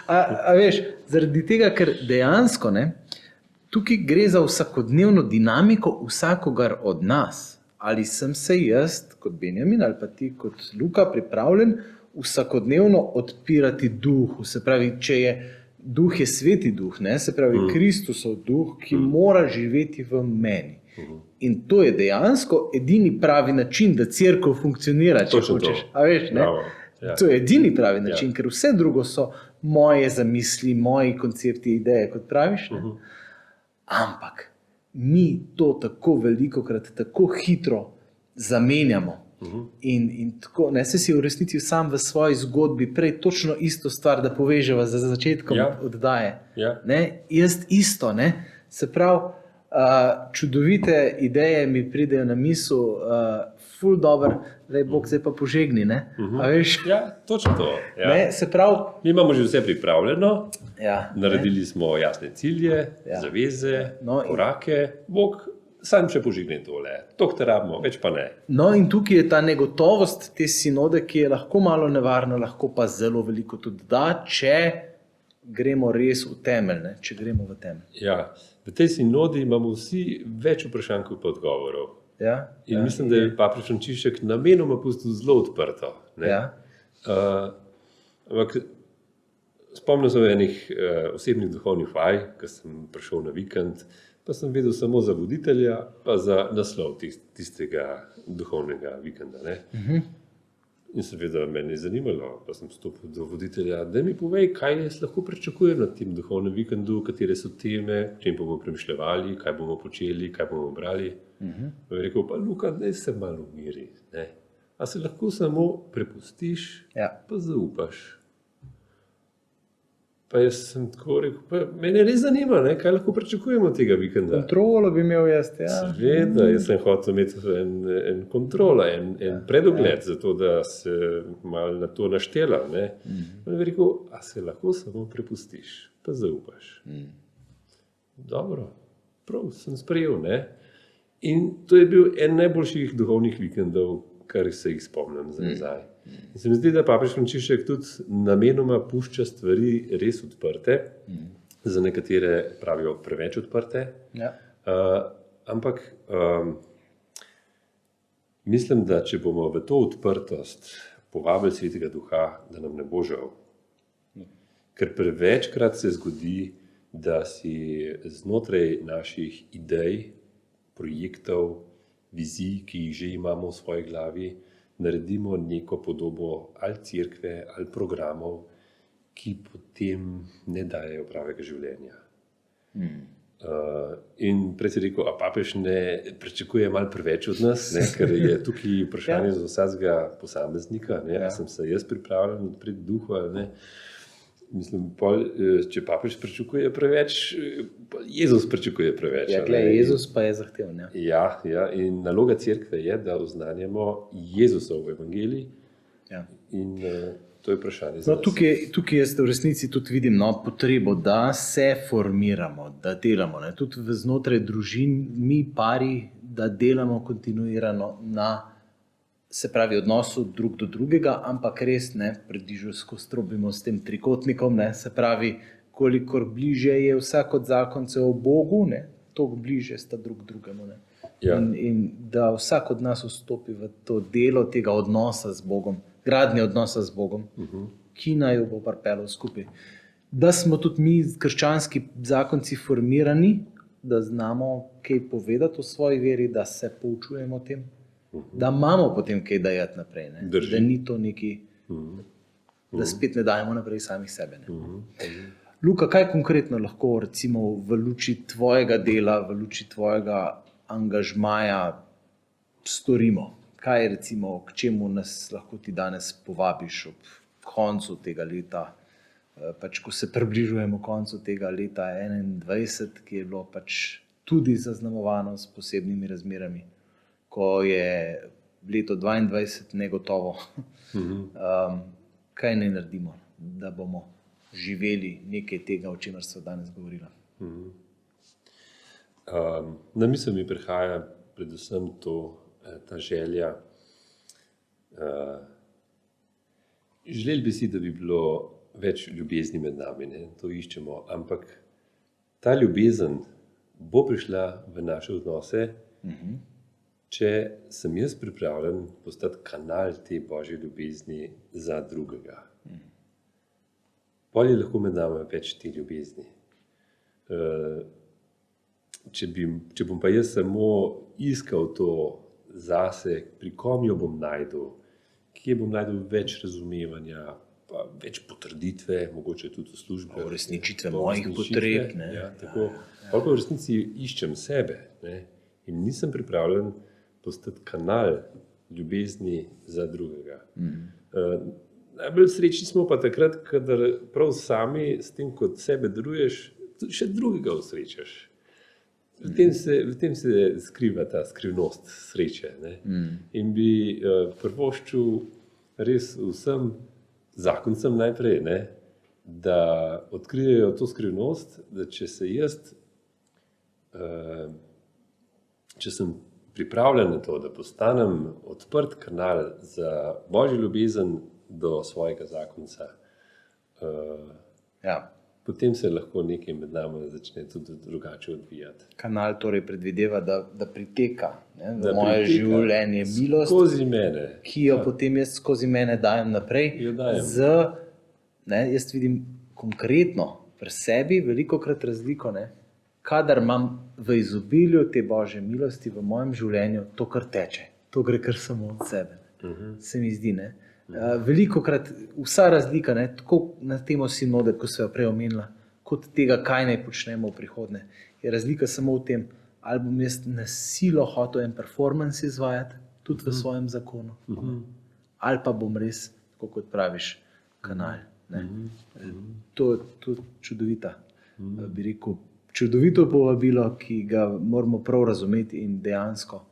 Speaker 2: a veš, zaradi tega, ker dejansko tukaj gre za vsakodnevno dinamiko vsakogar od nas. Ali sem se jaz, kot Benjamin, ali pa ti kot Luka, pripravljen vsakodnevno odpirati duhu. Se pravi, če je duh je sveti duh, se pravi Kristusov duh, ki mora živeti v meni. In to je dejansko edini pravi način, da cerkev funkcionira, če hočeš. A veš, ne? To je edini pravi način, ker vse drugo so moje zamisli, moji koncepti, ideje, kot praviš. Ampak mi to tako velikokrat, tako hitro zamenjamo. In tako, se si v resnici sam v svoji zgodbi prej točno isto stvar, da poveževa za začetkom oddaje. Jaz isto, se pravi, čudovite ideje mi pridejo na misel, ful dober, Bog zdaj pa požegni, A veš?
Speaker 3: Ja, točno to.
Speaker 2: Se pravi,
Speaker 3: mi imamo že vse pripravljeno, naredili smo jasne cilje, zaveze, korake, Bog sam še požigne tole, to te rabimo, več pa ne. No
Speaker 2: in tukaj je ta negotovost te sinode, ki je lahko malo nevarna, lahko pa zelo veliko tudi da, če gremo res v temelj, če gremo v temelj.
Speaker 3: Ja, v tej sinodi imamo vsi več vprašanj kot pa odgovorov. In mislim, da je papež Frančišek namenoma pustil zelo odprto. Ampak spomnil sem enih osebnih duhovnih vaj, ko sem prišel na vikend, pa sem vedel samo za voditelja, pa za naslov tistega duhovnega vikenda. In seveda mene je zanimalo, pa sem stopil do voditelja, da mi povej, kaj jaz lahko pričakujem na tem duhovnem vikendu, katere so teme, o čem bomo premišljevali, kaj bomo počeli, kaj bomo brali. Pa je rekel, pa Luka, daj se malo umiri. A se lahko samo prepustiš, pa zaupaš. Pa jaz sem tako rekel, pa mene res zanima, kaj lahko pričakujemo tega vikenda.
Speaker 2: Kontrolo bi imel jaz,
Speaker 3: Seveda, jaz sem hotel imeti en kontrola, en predogled, zato da se malo na to naštela. Pa je rekel, a se lahko samo prepustiš, pa zaupaš. Dobro, prav, sem sprejel. In to je bil en najboljših duhovnih vikendov, kar se jih spomnim za nazaj. In se mi zdi, da papež Frančišek tudi namenoma pušča stvari res odprte, za nekatere pravijo preveč odprte,
Speaker 2: Ja.
Speaker 3: ampak mislim, da če bomo v to odprtost povabili Svetega Duha, da nam ne bo žal. Ker prevečkrat se zgodi, da si znotraj naših idej, projektov, vizij, ki jih že imamo v svoji glavi, naredimo neko podobo ali cerkve ali programov, ki potem ne dajejo pravega življenja. In prej si rekel, a papež ne pričakuje malo preveč od nas, ne? Ker je tukaj vprašanje za vsakega posameznika. Ne? Ja. Sem se jaz pripravljen odpreti duhu ali ne? Mislim, če papež pričakuje preveč, Jezus pričakuje preveč.
Speaker 2: Ja, glej, Jezus pa je zahteven.
Speaker 3: Ja, in naloga cerkve je, da oznanjamo Jezusov evangelij.
Speaker 2: Ja.
Speaker 3: In to je vprašanje.
Speaker 2: No, tukaj jaz v resnici tudi vidim potrebo, da se formiramo, da delamo. Ne? Tudi znotraj družin, mi pari, da delamo kontinuirano na, se pravi, odnosu drug do drugega, ampak res ne predižusko strobimo s tem trikotnikom, ne? Se pravi, kolikor bliže je vsak od zakoncev Bogu, ne? Toliko bliže sta drug drugemu. Ne?
Speaker 3: Ja.
Speaker 2: In da vsak od nas vstopi v to delo tega odnosa z Bogom, gradnje odnosa z Bogom, ki naj jo bo pripeljal skupaj. Da smo tudi mi, krščanski zakonci, formirani, da znamo kaj povedati o svoji veri, da se poučujemo o tem, da imamo potem kaj dajati naprej. Ne? Da ni to neki, da spet ne dajemo naprej samih sebe. Ne? Luka, kaj konkretno lahko recimo v luči tvojega dela, v luči tvojega angažmaja storimo? Kaj recimo, k čemu nas lahko ti danes povabiš ob koncu tega leta, pač ko se približujemo koncu tega leta 2021, ki je bilo pač tudi zaznamovano s posebnimi razmerami, ko je leto 2022 negotovo. Kaj naj naredimo, da bomo živeli nekaj tega, o čemer sva danes govorila?
Speaker 3: Na misel mi prihaja predvsem ta želja. Želeli bi si, da bi bilo več ljubezni med nami, ne? To iščemo, ampak ta ljubezen bo prišla v naše odnose, če sem jaz pripravljen postati kanal te Božje ljubezni za drugega. Pol je lahko med nami več te ljubezni. Če bom pa jaz samo iskal to zase, pri kom jo bom najdel, kje bom najdel več razumevanja, pa več potrditve, mogoče tudi v službi.
Speaker 2: Uresničitve mojih potreb. Ne?
Speaker 3: Ja, tako. Pa v resnici iščem sebe, ne? In nisem pripravljen postati kanal ljubezni za drugega. Najbolj srečni smo pa takrat, kadar prav sami s tem, kot sebe daruješ, še drugega osrečaš. V tem se skriva ta skrivnost sreče. Ne? In bi prvoščil res vsem zakoncem najprej, ne? Da odkrijejo to skrivnost, da če sem pripravljen na to, da postanem odprt kanal za Božjo ljubezen do svojega zakonca, potem se lahko nekaj med nami začne tudi drugače odvijati.
Speaker 2: Kanal torej predvideva, da priteka, ne, v moje življenje milost,
Speaker 3: skozi mene,
Speaker 2: ki jo potem jaz skozi mene dajem naprej. Jaz vidim konkretno pri sebi velikokrat razliko, ne, kadar imam v izobilju te Božje milosti v mojem življenju, to kar teče, to gre kar samo od sebe. Se mi zdi, ne. Velikokrat vsa razlika, ne, tako na temo sinode, ko se jo prej omenila, kot tega, kaj naj počnemo v prihodnje, je razlika samo v tem, ali bom jaz na silo hotel en performance izvajati, tudi v svojem zakonu, ali pa bom res, tako kot praviš, kanal. Ne. To je čudovita, bi rekel, čudovito povabilo, ki ga moramo prav razumeti in dejansko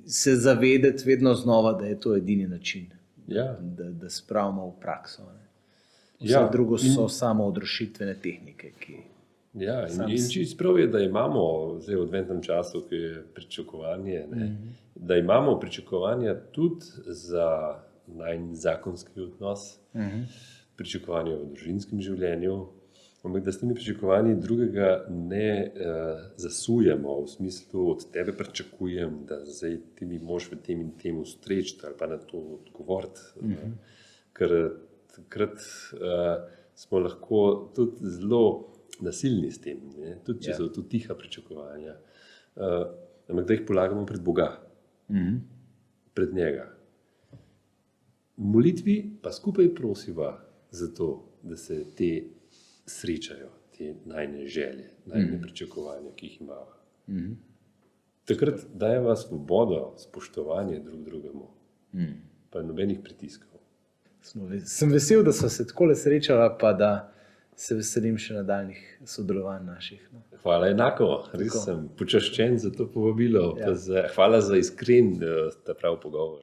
Speaker 2: se zavedati vedno znova, da je to edini način, da spravimo v prakso. Vse drugo so samo odrešitvene tehnike, ki
Speaker 3: Ja, in čisto prav je, da imamo zdaj v adventnem času, ki je pričakovanje, da imamo pričakovanja tudi za najin zakonski odnos, pričakovanje v družinskem življenju, ampak da s temi pričakovanji drugega ne zasujemo, v smislu od tebe pričakujem, da zdaj ti mi moraš v tem in tem ustreči ali pa na to odgovoriti. Ker takrat smo lahko tudi zelo nasilni s tem, tudi če so to tiha pričakovanja. Ampak da jih polagamo pred Boga, pred njega. V molitvi pa skupaj prosiva za to, da se te srečajo, te najne želje, najne pričakovanja, ki jih imamo. Takrat dajeva svobodo, spoštovanje drug drugemu, pa nobenih pritiskov.
Speaker 2: Sem vesel, da sva se takole srečala, pa da se veselim še nadaljnih sodelovanj naših.
Speaker 3: Hvala enako, res sem počaščen za to povabilo. Hvala za iskren ta prav pogovor.